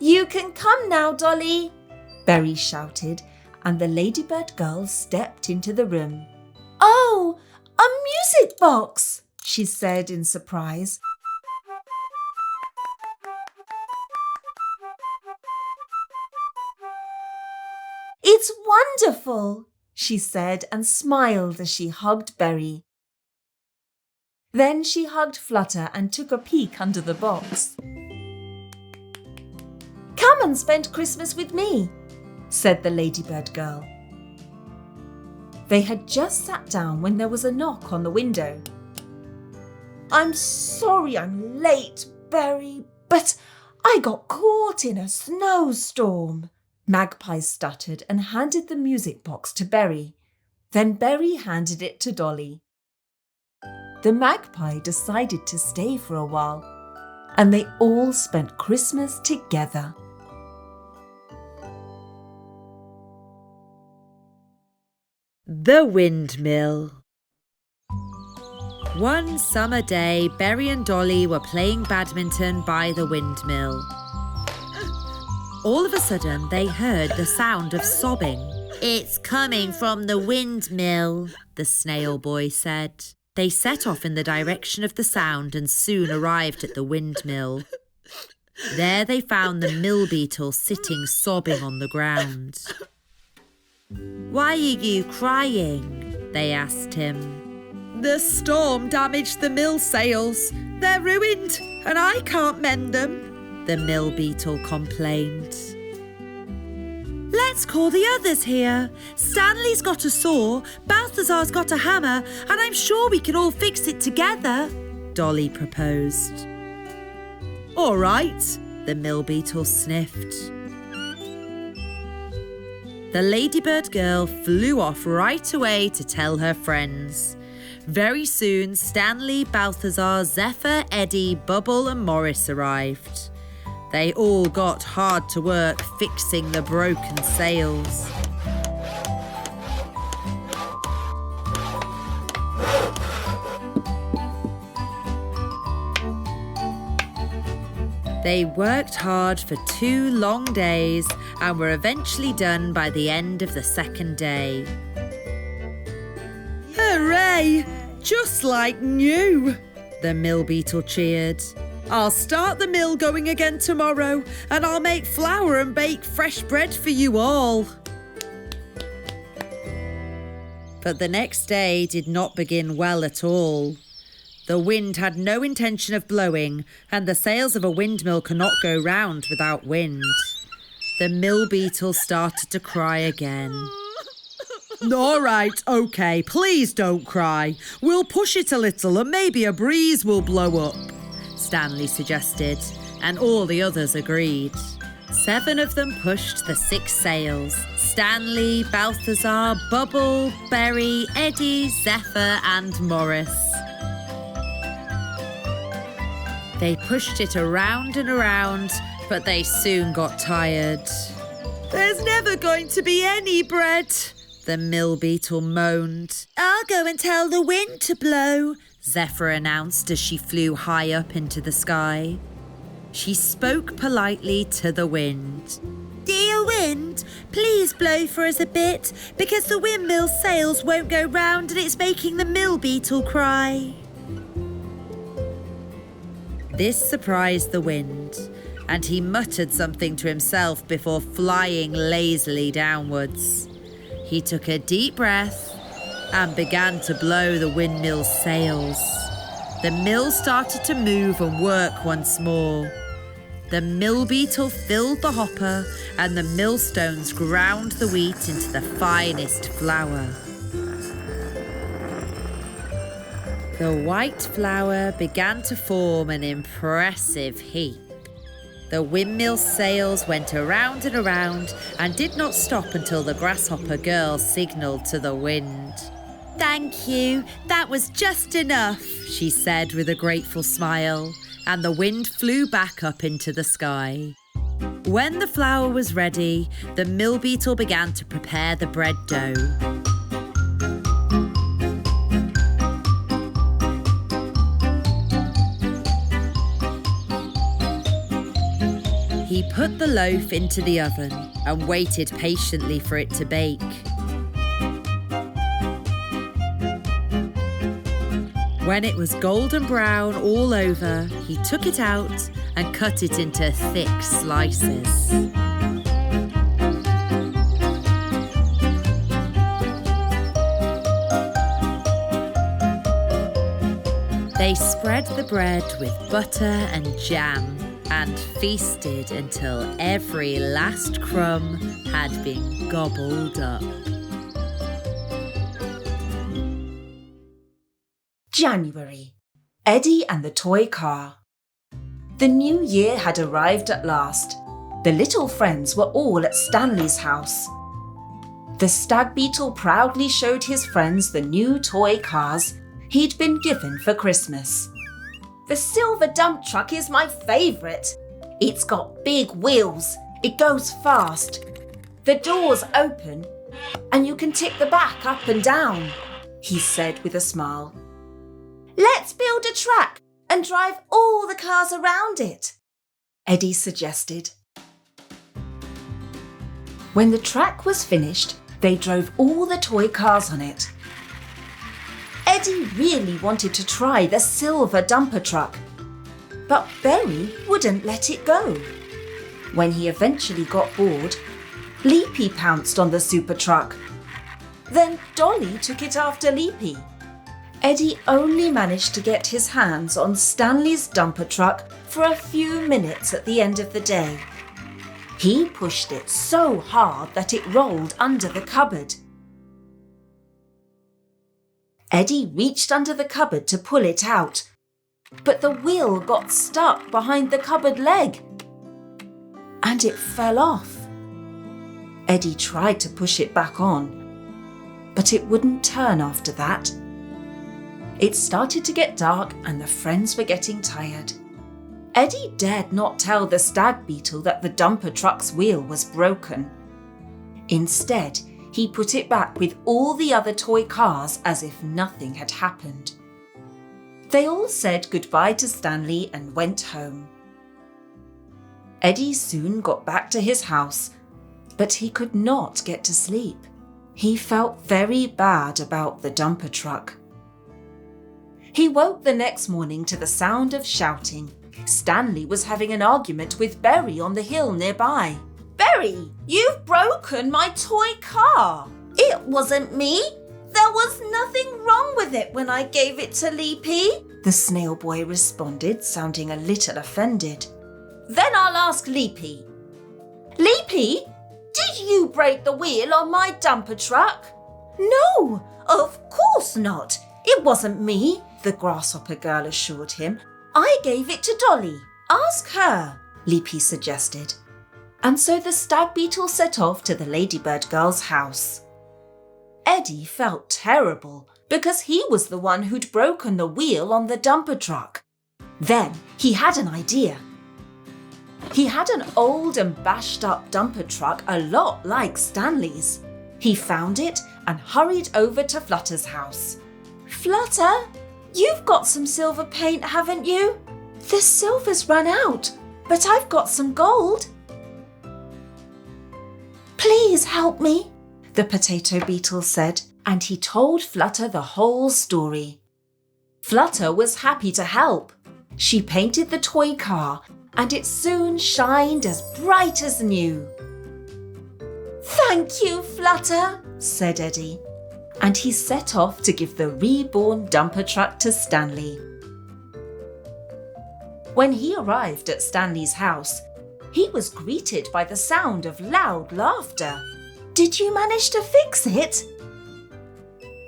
"You can come now, Dolly," Berry shouted, and the ladybird girl stepped into the room. "Oh, a music box," she said in surprise. "It's wonderful," she said and smiled as she hugged Berry. Then she hugged Flutter and took a peek under the box. "Come and spend Christmas with me," said the ladybird girl. They had just sat down when there was a knock on the window. "I'm sorry I'm late, Berry, but I got caught in a snowstorm," Magpie stuttered and handed the music box to Berry. Then Berry handed it to Dolly. The magpie decided to stay for a while, and they all spent Christmas together. The Windmill. One summer day, Berry and Dolly were playing badminton by the windmill. All of a sudden, they heard the sound of sobbing. "It's coming from the windmill," the snail boy said. They set off in the direction of the sound and soon arrived at the windmill. There they found the mill beetle sitting sobbing on the ground. "Why are you crying?" they asked him. "The storm damaged the mill sails. They're ruined and I can't mend them," the mill beetle complained. "Let's call the others here. Stanley's got a saw, Balthazar's got a hammer, and I'm sure we can all fix it together," Dolly proposed. "All right," the mill beetle sniffed. The ladybird girl flew off right away to tell her friends. Very soon, Stanley, Balthazar, Zephyr, Eddy, Bubble and Morris arrived. They all got hard to work fixing the broken sails. They worked hard for 2 long days and were eventually done by the end of the second day. "Hooray! Just like new!" the mill beetle cheered. "I'll start the mill going again tomorrow and I'll make flour and bake fresh bread for you all." But the next day did not begin well at all. The wind had no intention of blowing, and the sails of a windmill cannot go round without wind. The mill beetle started to cry again. "All right, OK, please don't cry. We'll push it a little and maybe a breeze will blow up," Stanley suggested, and all the others agreed. 7 of them pushed the 6 sails. Stanley, Balthazar, Bubble, Berry, Eddy, Zephyr and Morris. They pushed it around and around, but they soon got tired. "There's never going to be any bread," the mill beetle moaned. "I'll go and tell the wind to blow," Zephyr announced as she flew high up into the sky. She spoke politely to the wind. "Dear wind, please blow for us a bit, because the windmill sails won't go round and it's making the mill beetle cry." This surprised the wind, and he muttered something to himself before flying lazily downwards. He took a deep breath and began to blow the windmill's sails. The mill started to move and work once more. The mill beetle filled the hopper and the millstones ground the wheat into the finest flour. The white flour began to form an impressive heap. The windmill sails went around and around and did not stop until the grasshopper girl signalled to the wind. "Thank you, that was just enough," she said with a grateful smile, and the wind flew back up into the sky. When the flour was ready, the mill beetle began to prepare the bread dough. He put the loaf into the oven and waited patiently for it to bake. When it was golden brown all over, he took it out and cut it into thick slices. They spread the bread with butter and jam and feasted until every last crumb had been gobbled up. January. Eddy and the toy car. The new year had arrived at last. The little friends were all at Stanley's house. The stag beetle proudly showed his friends the new toy cars he'd been given for Christmas. The silver dump truck is my favourite. It's got big wheels. It goes fast. The doors open and you can tip the back up and down, he said with a smile. Let's build a track and drive all the cars around it, Eddy suggested. When the track was finished, they drove all the toy cars on it. Eddy really wanted to try the silver dumper truck, but Berry wouldn't let it go. When he eventually got bored, Leapy pounced on the super truck. Then Dolly took it after Leapy. Eddy only managed to get his hands on Stanley's dumper truck for a few minutes at the end of the day. He pushed it so hard that it rolled under the cupboard. Eddy reached under the cupboard to pull it out, but the wheel got stuck behind the cupboard leg, and it fell off. Eddy tried to push it back on, but it wouldn't turn after that. It started to get dark and the friends were getting tired. Eddy dared not tell the stag beetle that the dumper truck's wheel was broken. Instead, he put it back with all the other toy cars as if nothing had happened. They all said goodbye to Stanley and went home. Eddy soon got back to his house, but he could not get to sleep. He felt very bad about the dumper truck. He woke the next morning to the sound of shouting. Stanley was having an argument with Berry on the hill nearby. Berry, you've broken my toy car. It wasn't me. There was nothing wrong with it when I gave it to Leapy, the snail boy responded, sounding a little offended. Then I'll ask Leapy. Leapy, did you break the wheel on my dumper truck? No, of course not. It wasn't me, the grasshopper girl assured him. I gave it to Dolly. Ask her, Leapy suggested. And so the stag beetle set off to the ladybird girl's house. Eddy felt terrible because he was the one who'd broken the wheel on the dumper truck. Then he had an idea. He had an old and bashed up dumper truck a lot like Stanley's. He found it and hurried over to Flutter's house. Flutter, you've got some silver paint, haven't you? The silver's run out, but I've got some gold. Please help me, the potato beetle said, and he told Flutter the whole story. Flutter was happy to help. She painted the toy car, and it soon shined as bright as new. Thank you, Flutter, said Eddy, and he set off to give the reborn dumper truck to Stanley. When he arrived at Stanley's house, he was greeted by the sound of loud laughter. Did you manage to fix it?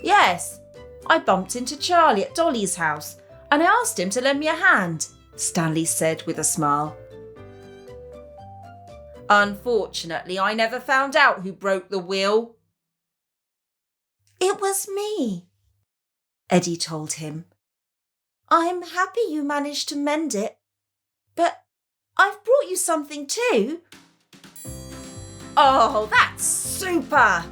Yes, I bumped into Charlie at Dolly's house and I asked him to lend me a hand, Stanley said with a smile. Unfortunately, I never found out who broke the wheel. It was me, Eddy told him. I'm happy you managed to mend it, but I've brought you something too. Oh, that's super!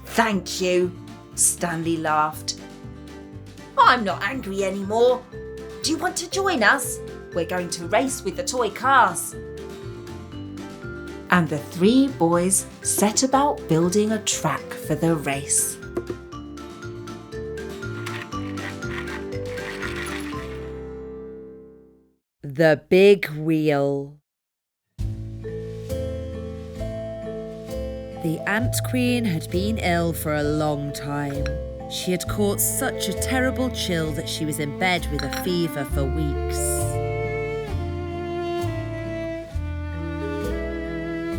Thank you, Stanley laughed. I'm not angry anymore. Do you want to join us? We're going to race with the toy cars. And the three boys set about building a track for the race. The Big Wheel. The Ant Queen had been ill for a long time. She had caught such a terrible chill that she was in bed with a fever for weeks.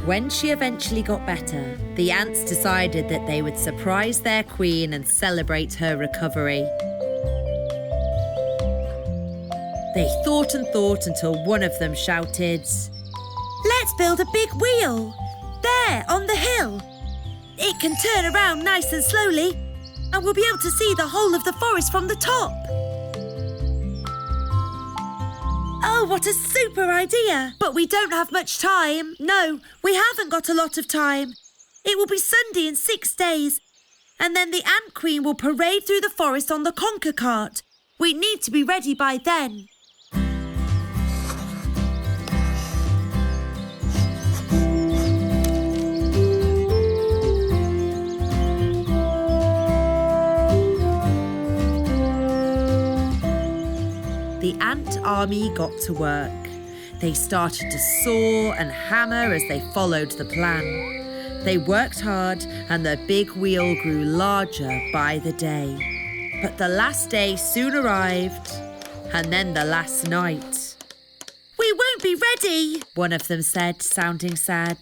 When she eventually got better, the ants decided that they would surprise their queen and celebrate her recovery. They thought and thought until one of them shouted, Let's build a big wheel. There, on the hill. It can turn around nice and slowly, and we'll be able to see the whole of the forest from the top. Oh, what a super idea! But we don't have much time. No, we haven't got a lot of time. It will be Sunday in 6 days, and then the Ant Queen will parade through the forest on the conker cart. We need to be ready by then. The ant army got to work. They started to saw and hammer as they followed the plan. They worked hard and the big wheel grew larger by the day. But the last day soon arrived, and then the last night. We won't be ready, One of them said, sounding sad.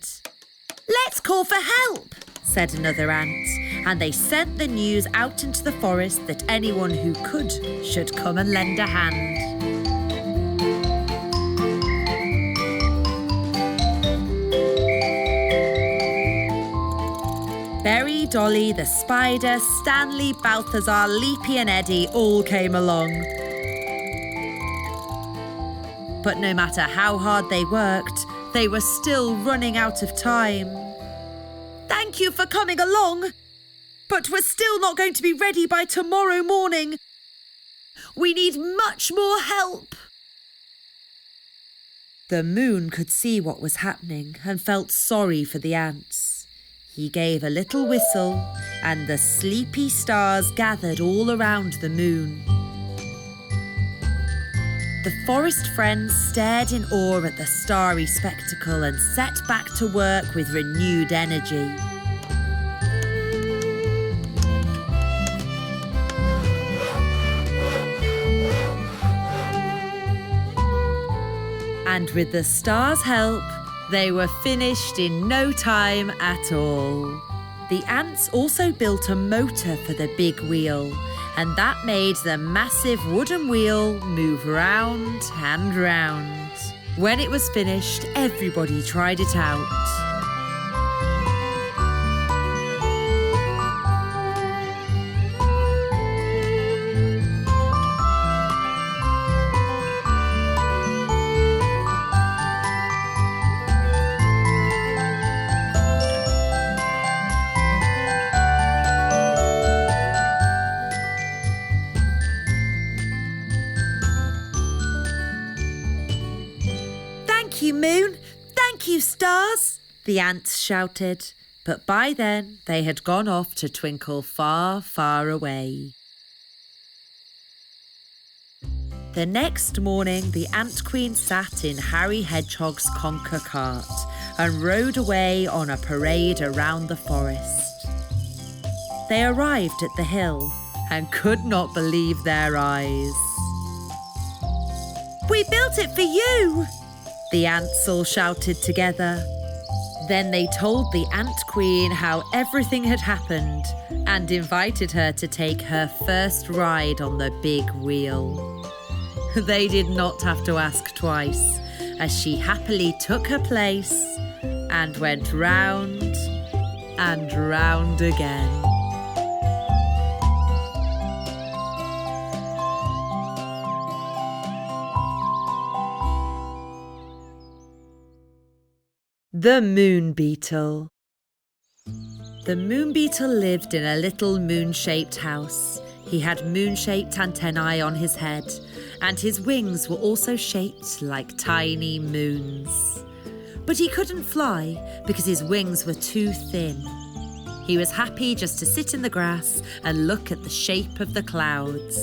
Let's call for help, Said another ant, and they sent the news out into the forest that anyone who could should come and lend a hand. Berry, Dolly, the spider, Stanley, Balthazar, Leapy and Eddy all came along. But no matter how hard they worked, they were still running out of time. Thank you for coming along, but we're still not going to be ready by tomorrow morning. We need much more help. The moon could see what was happening and felt sorry for the ants. He gave a little whistle and the sleepy stars gathered all around the moon. The forest friends stared in awe at the starry spectacle and set back to work with renewed energy. And with the stars' help, they were finished in no time at all. The ants also built a motor for the big wheel, and that made the massive wooden wheel move round and round. When it was finished, everybody tried it out. Thank you, Moon. Thank you, stars. The ants shouted, but by then they had gone off to twinkle far, far away. The next morning, the Ant Queen sat in Harry Hedgehog's conker cart and rode away on a parade around the forest. They arrived at the hill and could not believe their eyes. We built it for you. The ants all shouted together. Then they told the Ant Queen how everything had happened and invited her to take her first ride on the big wheel. They did not have to ask twice, as she happily took her place and went round and round again. The Moon Beetle. The Moon Beetle lived in a little moon-shaped house. He had moon-shaped antennae on his head, and his wings were also shaped like tiny moons. But he couldn't fly because his wings were too thin. He was happy just to sit in the grass and look at the shape of the clouds.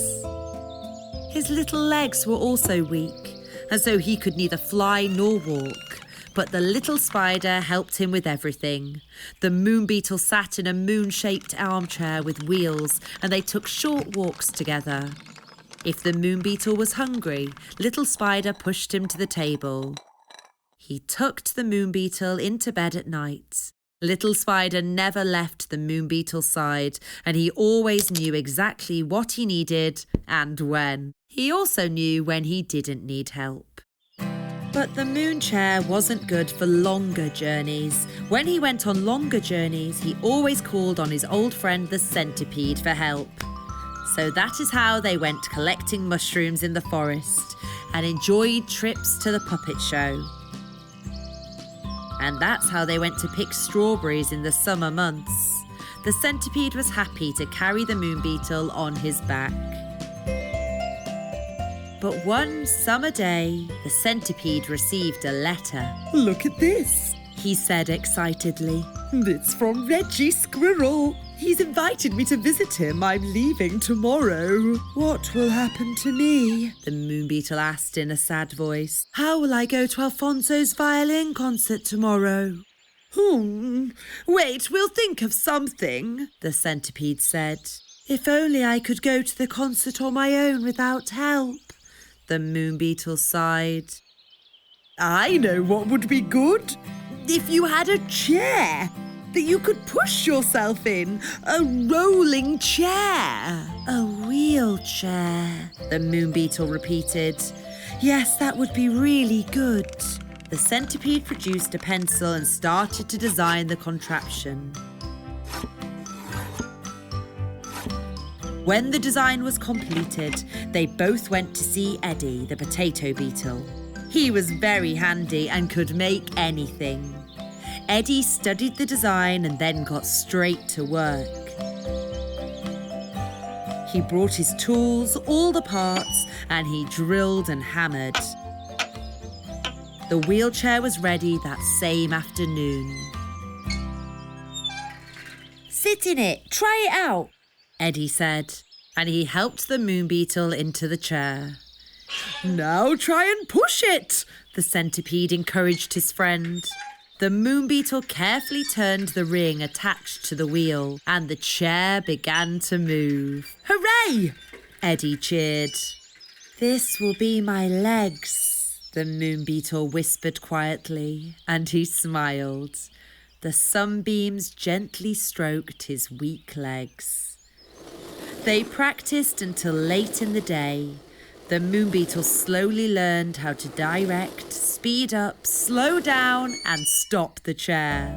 His little legs were also weak, and so he could neither fly nor walk. But the little spider helped him with everything. The Moon Beetle sat in a moon-shaped armchair with wheels, and they took short walks together. If the Moon Beetle was hungry, little spider pushed him to the table. He tucked the Moon Beetle into bed at night. Little spider never left the Moon Beetle's side, and he always knew exactly what he needed and when. He also knew when he didn't need help. But the moon chair wasn't good for longer journeys. When he went on longer journeys, he always called on his old friend the centipede for help. So that is how they went collecting mushrooms in the forest and enjoyed trips to the puppet show. And that's how they went to pick strawberries in the summer months. The centipede was happy to carry the Moon Beetle on his back. But one summer day, the centipede received a letter. Look at this, He said excitedly. it's from Reggie Squirrel. He's invited me to visit him. I'm leaving tomorrow. What will happen to me? The Moon Beetle asked in a sad voice. How will I go to Alfonzo's violin concert tomorrow? Wait, we'll think of something, The centipede said. If only I could go to the concert on my own without help. The Moon Beetle sighed. I know what would be good. If you had a chair that you could push yourself in. A rolling chair. A wheelchair, the Moon Beetle repeated. Yes, that would be really good. The centipede produced a pencil and started to design the contraption. When the design was completed, they both went to see Eddy, the potato beetle. He was very handy and could make anything. Eddy studied the design and then got straight to work. He brought his tools, all the parts, and he drilled and hammered. The wheelchair was ready that same afternoon. Sit in it. Try it out. Eddy said, and he helped the Moon Beetle into the chair. Now try and push it, The centipede encouraged his friend. The Moon Beetle carefully turned the ring attached to the wheel, and the chair began to move. Hooray! Eddy cheered. This will be my legs, the Moon Beetle whispered quietly, and he smiled. The sunbeams gently stroked his weak legs. They practiced until late in the day. The Moon Beetle slowly learned how to direct, speed up, slow down, and stop the chair.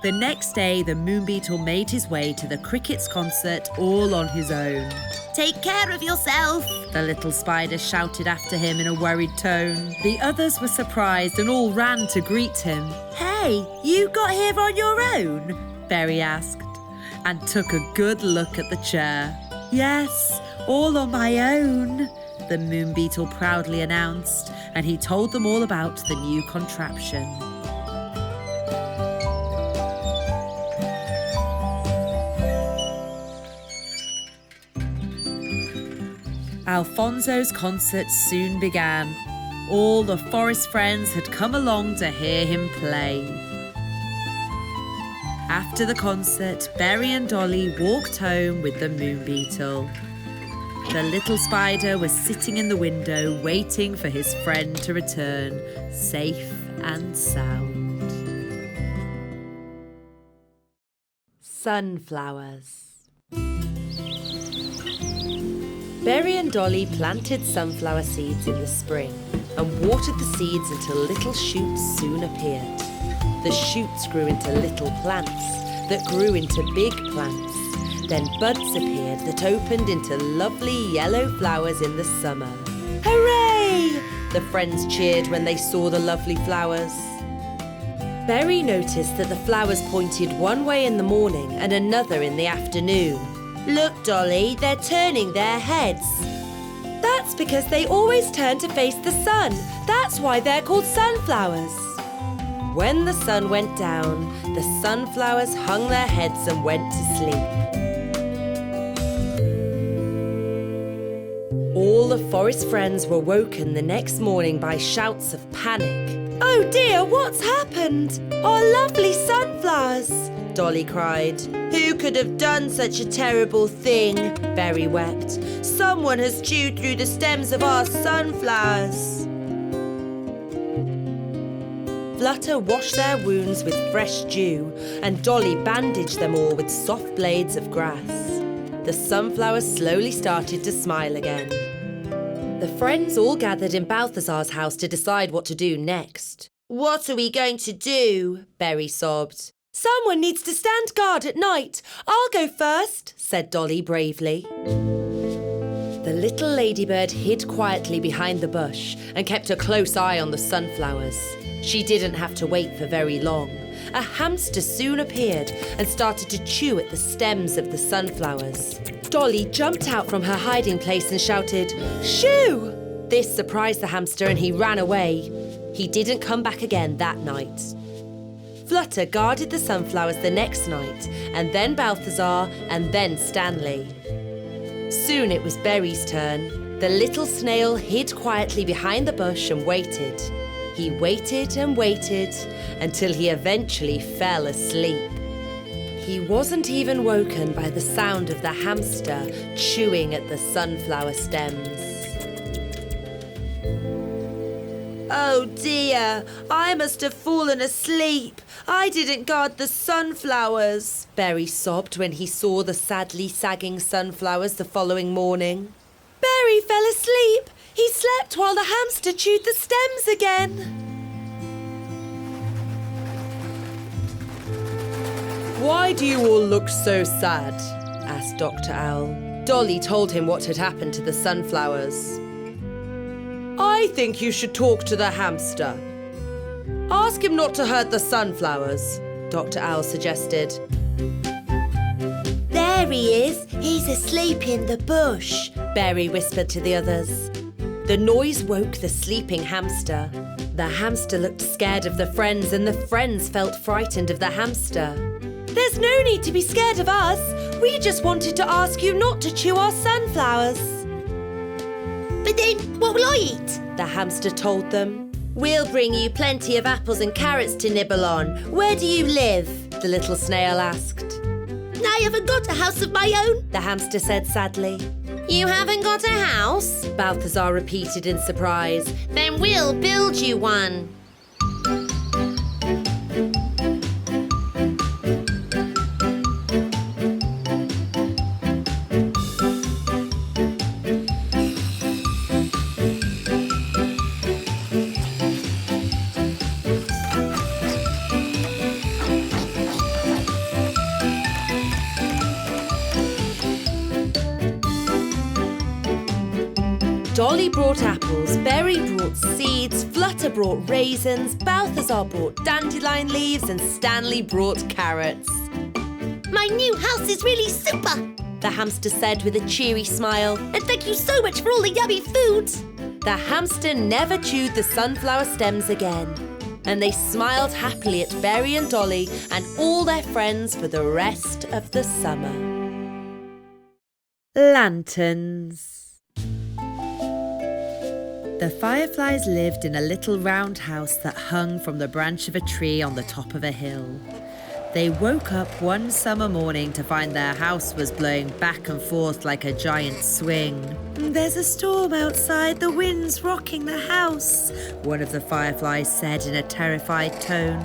The next day, the Moon Beetle made his way to the Crickets concert all on his own. Take care of yourself. The little spider shouted after him in a worried tone. The others were surprised and all ran to greet him. Hey, you got here on your own? Berry asked, and took a good look at the chair. Yes, all on my own, the Moon Beetle proudly announced, and he told them all about the new contraption. Alfonzo's concert soon began. All the forest friends had come along to hear him play. After the concert, Berry and Dolly walked home with the Moon Beetle. The little spider was sitting in the window waiting for his friend to return, safe and sound. Sunflowers. Berry and Dolly planted sunflower seeds in the spring and watered the seeds until little shoots soon appeared. The shoots grew into little plants that grew into big plants. Then buds appeared that opened into lovely yellow flowers in the summer. Hooray! The friends cheered when they saw the lovely flowers. Berry noticed that the flowers pointed one way in the morning and another in the afternoon. Look, Dolly, they're turning their heads. That's because they always turn to face the sun. That's why they're called sunflowers. When the sun went down, the sunflowers hung their heads and went to sleep. All the forest friends were woken the next morning by shouts of panic. Oh dear, what's happened? Our lovely sunflowers! Dolly cried. Who could have done such a terrible thing? Berry wept. Someone has chewed through the stems of our sunflowers. Flutter washed their wounds with fresh dew, and Dolly bandaged them all with soft blades of grass. The sunflowers slowly started to smile again. The friends all gathered in Balthazar's house to decide what to do next. What are we going to do? Berry sobbed. Someone needs to stand guard at night. I'll go first, said Dolly bravely. The little ladybird hid quietly behind the bush and kept a close eye on the sunflowers. She didn't have to wait for very long. A hamster soon appeared and started to chew at the stems of the sunflowers. Dolly jumped out from her hiding place and shouted, "Shoo!" This surprised the hamster and he ran away. He didn't come back again that night. Flutter guarded the sunflowers the next night, and then Balthazar, and then Stanley. Soon it was Berry's turn. The little snail hid quietly behind the bush and waited. He waited and waited until he eventually fell asleep. He wasn't even woken by the sound of the hamster chewing at the sunflower stems. Oh dear, I must have fallen asleep. I didn't guard the sunflowers, Berry sobbed when he saw the sadly sagging sunflowers the following morning. Berry fell asleep. He slept while the hamster chewed the stems again. Why do you all look so sad? Asked Dr. Owl. Dolly told him what had happened to the sunflowers. I think you should talk to the hamster. Ask him not to hurt the sunflowers, Dr. Owl suggested. There he is. He's asleep in the bush, Berry whispered to the others. The noise woke the sleeping hamster. The hamster looked scared of the friends and the friends felt frightened of the hamster. There's no need to be scared of us. We just wanted to ask you not to chew our sunflowers. But then, what will I eat? The hamster told them. We'll bring you plenty of apples and carrots to nibble on. Where do you live? The little snail asked. I haven't got a house of my own, the hamster said sadly. You haven't got a house? Balthazar repeated in surprise. Then we'll build you one. Dolly brought apples, Berry brought seeds, Flutter brought raisins, Balthazar brought dandelion leaves and Stanley brought carrots. My new house is really super, the hamster said with a cheery smile. And thank you so much for all the yummy food. The hamster never chewed the sunflower stems again, and they smiled happily at Berry and Dolly and all their friends for the rest of the summer. Lanterns. The fireflies lived in a little round house that hung from the branch of a tree on the top of a hill. They woke up one summer morning to find their house was blowing back and forth like a giant swing. There's a storm outside, the wind's rocking the house, one of the fireflies said in a terrified tone.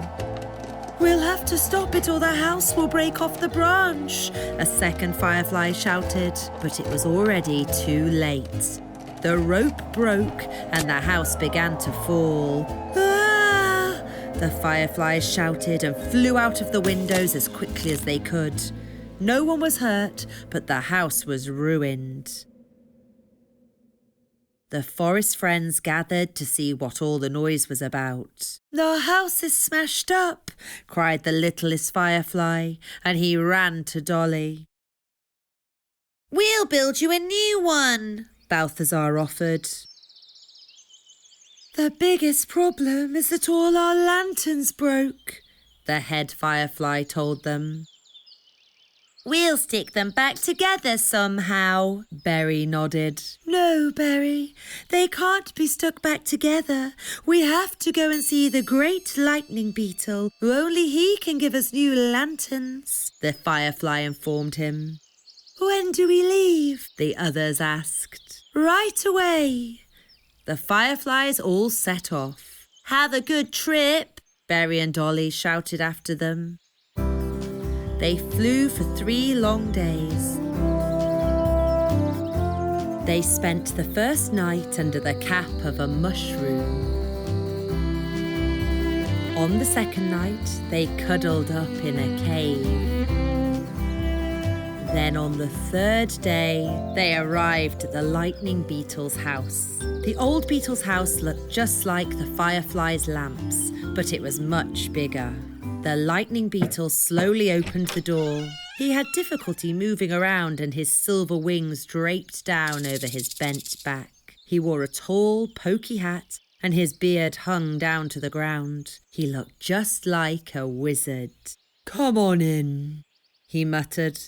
We'll have to stop it or the house will break off the branch, a second firefly shouted, but it was already too late. The rope broke and the house began to fall. Ah! The fireflies shouted and flew out of the windows as quickly as they could. No one was hurt, but the house was ruined. The forest friends gathered to see what all the noise was about. Our house is smashed up, cried the littlest firefly, and he ran to Dolly. We'll build you a new one, Balthazar offered. The biggest problem is that all our lanterns broke, the head firefly told them. We'll stick them back together somehow, Berry nodded. No, Berry, they can't be stuck back together. We have to go and see the great lightning beetle. Only he can give us new lanterns, the firefly informed him. When do we leave? The others asked. Right away. The fireflies all set off. Have a good trip, Berry and Dolly shouted after them. They flew for 3 long days. They spent the first night under the cap of a mushroom. On the second night, they cuddled up in a cave. Then on the 3rd day, they arrived at the lightning beetle's house. The old beetle's house looked just like the fireflies' lamps, but it was much bigger. The lightning beetle slowly opened the door. He had difficulty moving around and his silver wings draped down over his bent back. He wore a tall, pokey hat and his beard hung down to the ground. He looked just like a wizard. "Come on in," he muttered.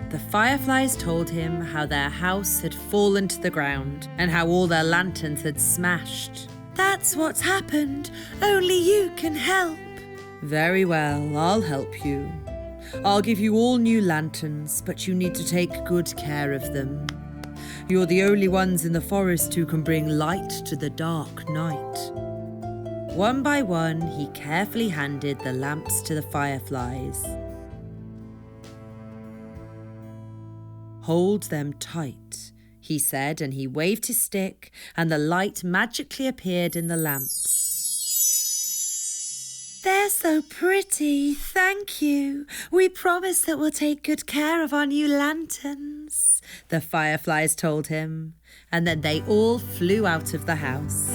The fireflies told him how their house had fallen to the ground and how all their lanterns had smashed. That's what's happened. Only you can help. Very well, I'll help you. I'll give you all new lanterns, but you need to take good care of them. You're the only ones in the forest who can bring light to the dark night. One by one, he carefully handed the lamps to the fireflies. Hold them tight, he said, and he waved his stick, and the light magically appeared in the lamps. They're so pretty, thank you. We promise that we'll take good care of our new lanterns, the fireflies told him, and then they all flew out of the house.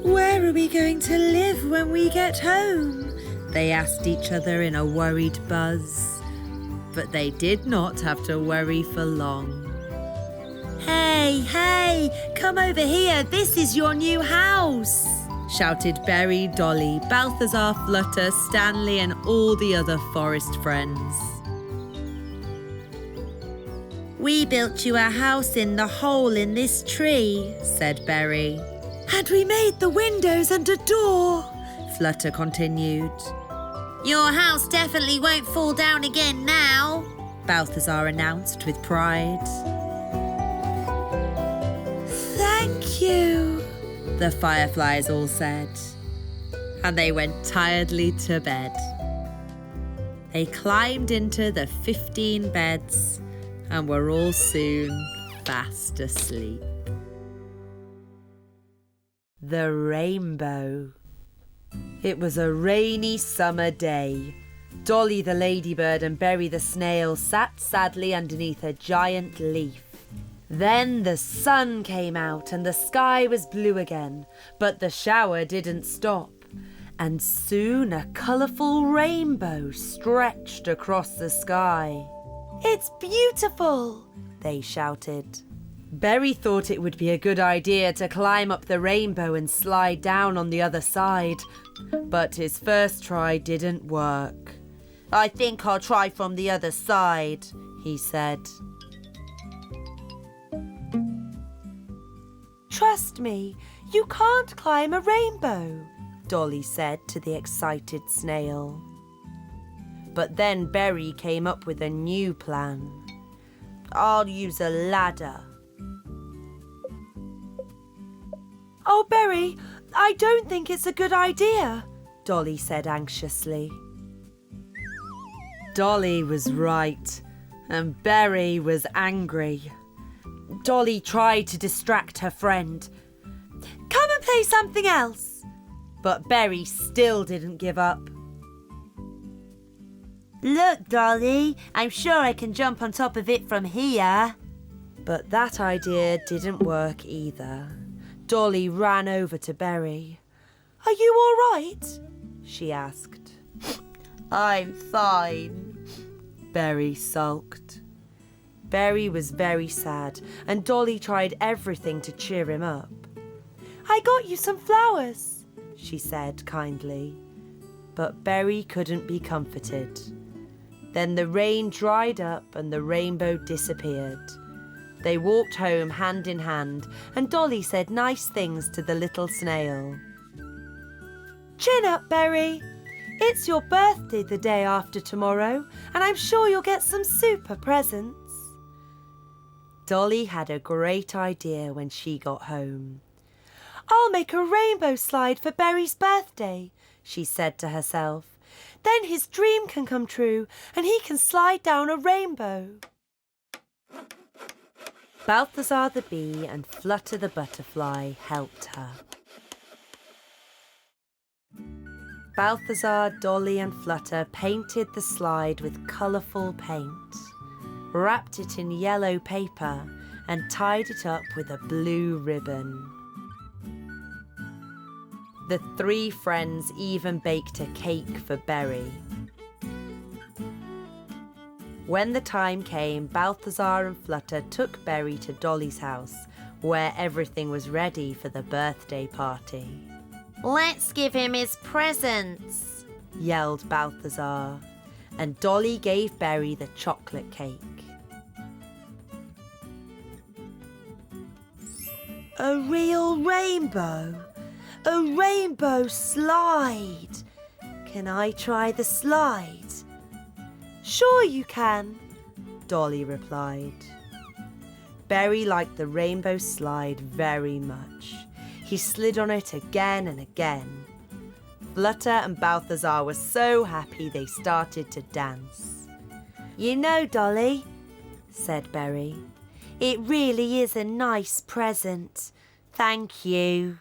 Where are we going to live when we get home? They asked each other in a worried buzz. But they did not have to worry for long. Hey, come over here. This is your new house, shouted Berry, Dolly, Balthazar, Flutter, Stanley and all the other forest friends. We built you a house in the hole in this tree, said Berry. And we made the windows and a door, Flutter continued. Your house definitely won't fall down again now, Balthazar announced with pride. Thank you, the fireflies all said, and they went tiredly to bed. They climbed into the 15 beds and were all soon fast asleep. The rainbow. It was a rainy summer day. Dolly the ladybird and Berry the snail sat sadly underneath a giant leaf. Then the sun came out and the sky was blue again, but the shower didn't stop. And soon a colourful rainbow stretched across the sky. It's beautiful, they shouted. Berry thought it would be a good idea to climb up the rainbow and slide down on the other side, but his first try didn't work. I think I'll try from the other side, he said. Trust me, you can't climb a rainbow, Dolly said to the excited snail. But then Berry came up with a new plan. I'll use a ladder. Oh, Berry, I don't think it's a good idea, Dolly said anxiously. Dolly was right, and Berry was angry. Dolly tried to distract her friend. Come and play something else? But Berry still didn't give up. Look, Dolly, I'm sure I can jump on top of it from here. But that idea didn't work either. Dolly ran over to Berry. Are you all right? She asked. I'm fine. Berry sulked. Berry was very sad, and Dolly tried everything to cheer him up. I got you some flowers, she said kindly. But Berry couldn't be comforted. Then the rain dried up and the rainbow disappeared. They walked home hand in hand, and Dolly said nice things to the little snail. Chin up, Berry. It's your birthday the day after tomorrow, and I'm sure you'll get some super presents. Dolly had a great idea when she got home. I'll make a rainbow slide for Berry's birthday, she said to herself. Then his dream can come true and he can slide down a rainbow. Balthazar the bee and Flutter the butterfly helped her. Balthazar, Dolly and Flutter painted the slide with colourful paint, wrapped it in yellow paper and tied it up with a blue ribbon. The three friends even baked a cake for Berry. When the time came, Balthazar and Flutter took Berry to Dolly's house, where everything was ready for the birthday party. Let's give him his presents, yelled Balthazar, and Dolly gave Berry the chocolate cake. A real rainbow! A rainbow slide! Can I try the slide? Sure you can, Dolly replied. Berry liked the rainbow slide very much. He slid on it again and again. Flutter and Balthazar were so happy they started to dance. You know, Dolly, said Berry, it really is a nice present. Thank you.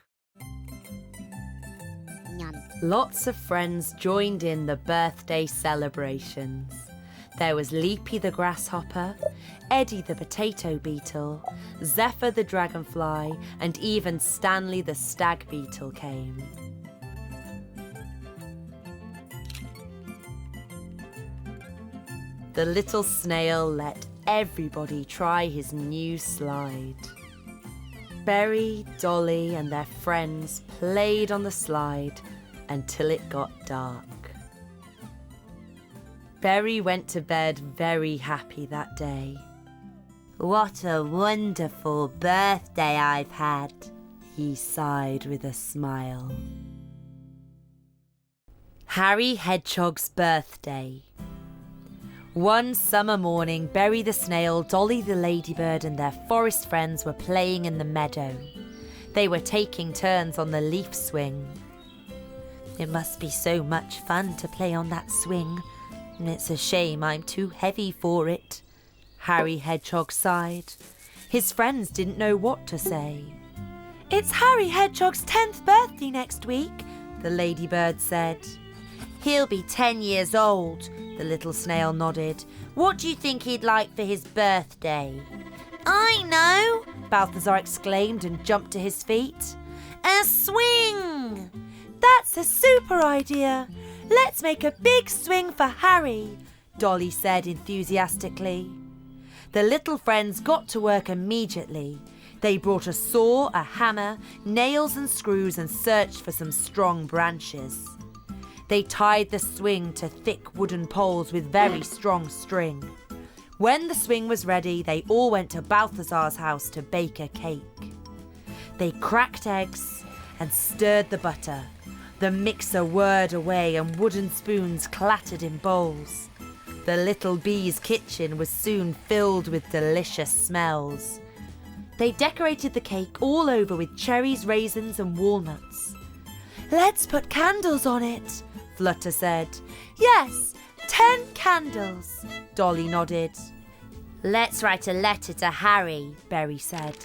Lots of friends joined in the birthday celebrations. There was Leapy the grasshopper, Eddy the potato beetle, Zephyr the dragonfly, and even Stanley the stag beetle came. The little snail let everybody try his new slide. Berry, Dolly, and their friends played on the slide until it got dark. Berry went to bed very happy that day. What a wonderful birthday I've had, he sighed with a smile. Harry Hedgehog's birthday. One summer morning, Berry the snail, Dolly the ladybird and their forest friends were playing in the meadow. They were taking turns on the leaf swing. It must be so much fun to play on that swing. It's a shame I'm too heavy for it, Harry Hedgehog sighed. His friends didn't know what to say. It's Harry Hedgehog's 10th birthday next week, the ladybird said. He'll be 10 years old, the little snail nodded. What do you think he'd like for his birthday? I know, Balthazar exclaimed and jumped to his feet. a swing! That's a super idea. Let's make a big swing for Harry, Dolly said enthusiastically. The little friends got to work immediately. They brought a saw, a hammer, nails and screws and searched for some strong branches. They tied the swing to thick wooden poles with very strong string. When the swing was ready, they all went to Balthazar's house to bake a cake. They cracked eggs and stirred the butter. The mixer whirred away and wooden spoons clattered in bowls. The little bee's kitchen was soon filled with delicious smells. They decorated the cake all over with cherries, raisins and walnuts. Let's put candles on it, Flutter said. Yes, 10 candles, Dolly nodded. Let's write a letter to Harry, Berry said.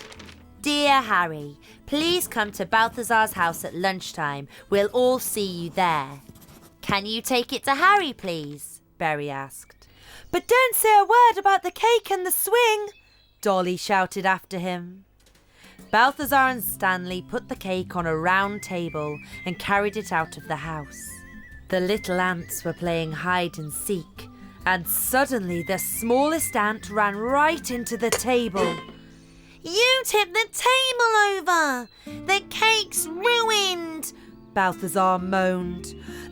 Dear Harry, please come to Balthazar's house at lunchtime. We'll all see you there. Can you take it to Harry, please? Berry asked. But don't say a word about the cake and the swing, Dolly shouted after him. Balthazar and Stanley put the cake on a round table and carried it out of the house. The little ants were playing hide and seek, and suddenly the smallest ant ran right into the table. You tipped the table over! The cake's ruined! Balthazar moaned.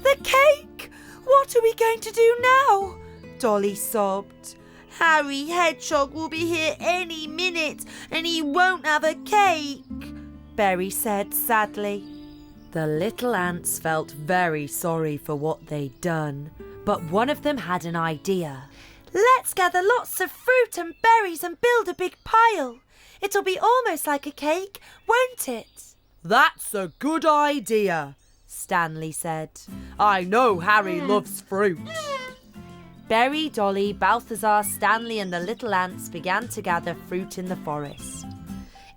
The cake! What are we going to do now? Dolly sobbed. Harry Hedgehog will be here any minute and he won't have a cake, Berry said sadly. The little ants felt very sorry for what they'd done, but one of them had an idea. Let's gather lots of fruit and berries and build a big pile. It'll be almost like a cake, won't it? That's a good idea, Stanley said. I know Harry loves fruit. Berry, Dolly, Balthazar, Stanley and the little ants began to gather fruit in the forest.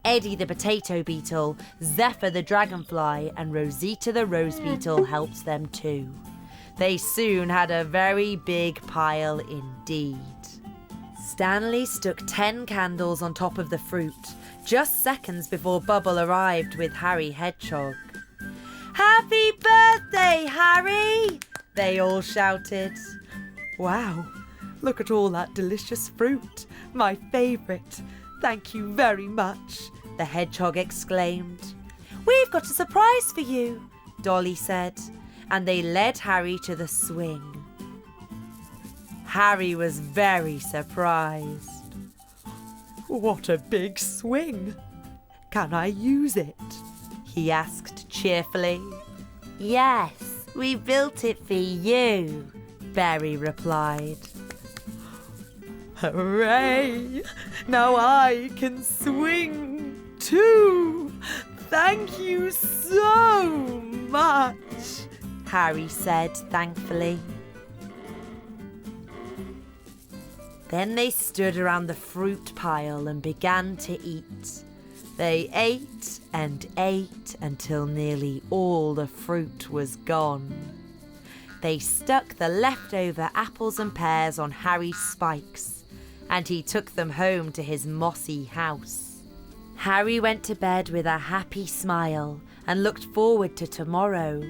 Eddy the potato beetle, Zephyr the dragonfly and Rosita the rose beetle helped them too. They soon had a very big pile indeed. Stanley stuck 10 candles on top of the fruit, just seconds before Bubble arrived with Harry Hedgehog. Happy birthday, Harry! They all shouted. Wow, look at all that delicious fruit, my favourite. Thank you very much, the hedgehog exclaimed. We've got a surprise for you, Dolly said, and they led Harry to the swing. Harry was very surprised. What a big swing! Can I use it? He asked cheerfully. Yes, we built it for you, Berry replied. Hooray! Now I can swing too! Thank you so much, Harry said thankfully. Then they stood around the fruit pile and began to eat. They ate and ate until nearly all the fruit was gone. They stuck the leftover apples and pears on Harry's spikes, and he took them home to his mossy house. Harry went to bed with a happy smile and looked forward to tomorrow,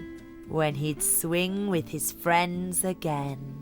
when he'd swing with his friends again.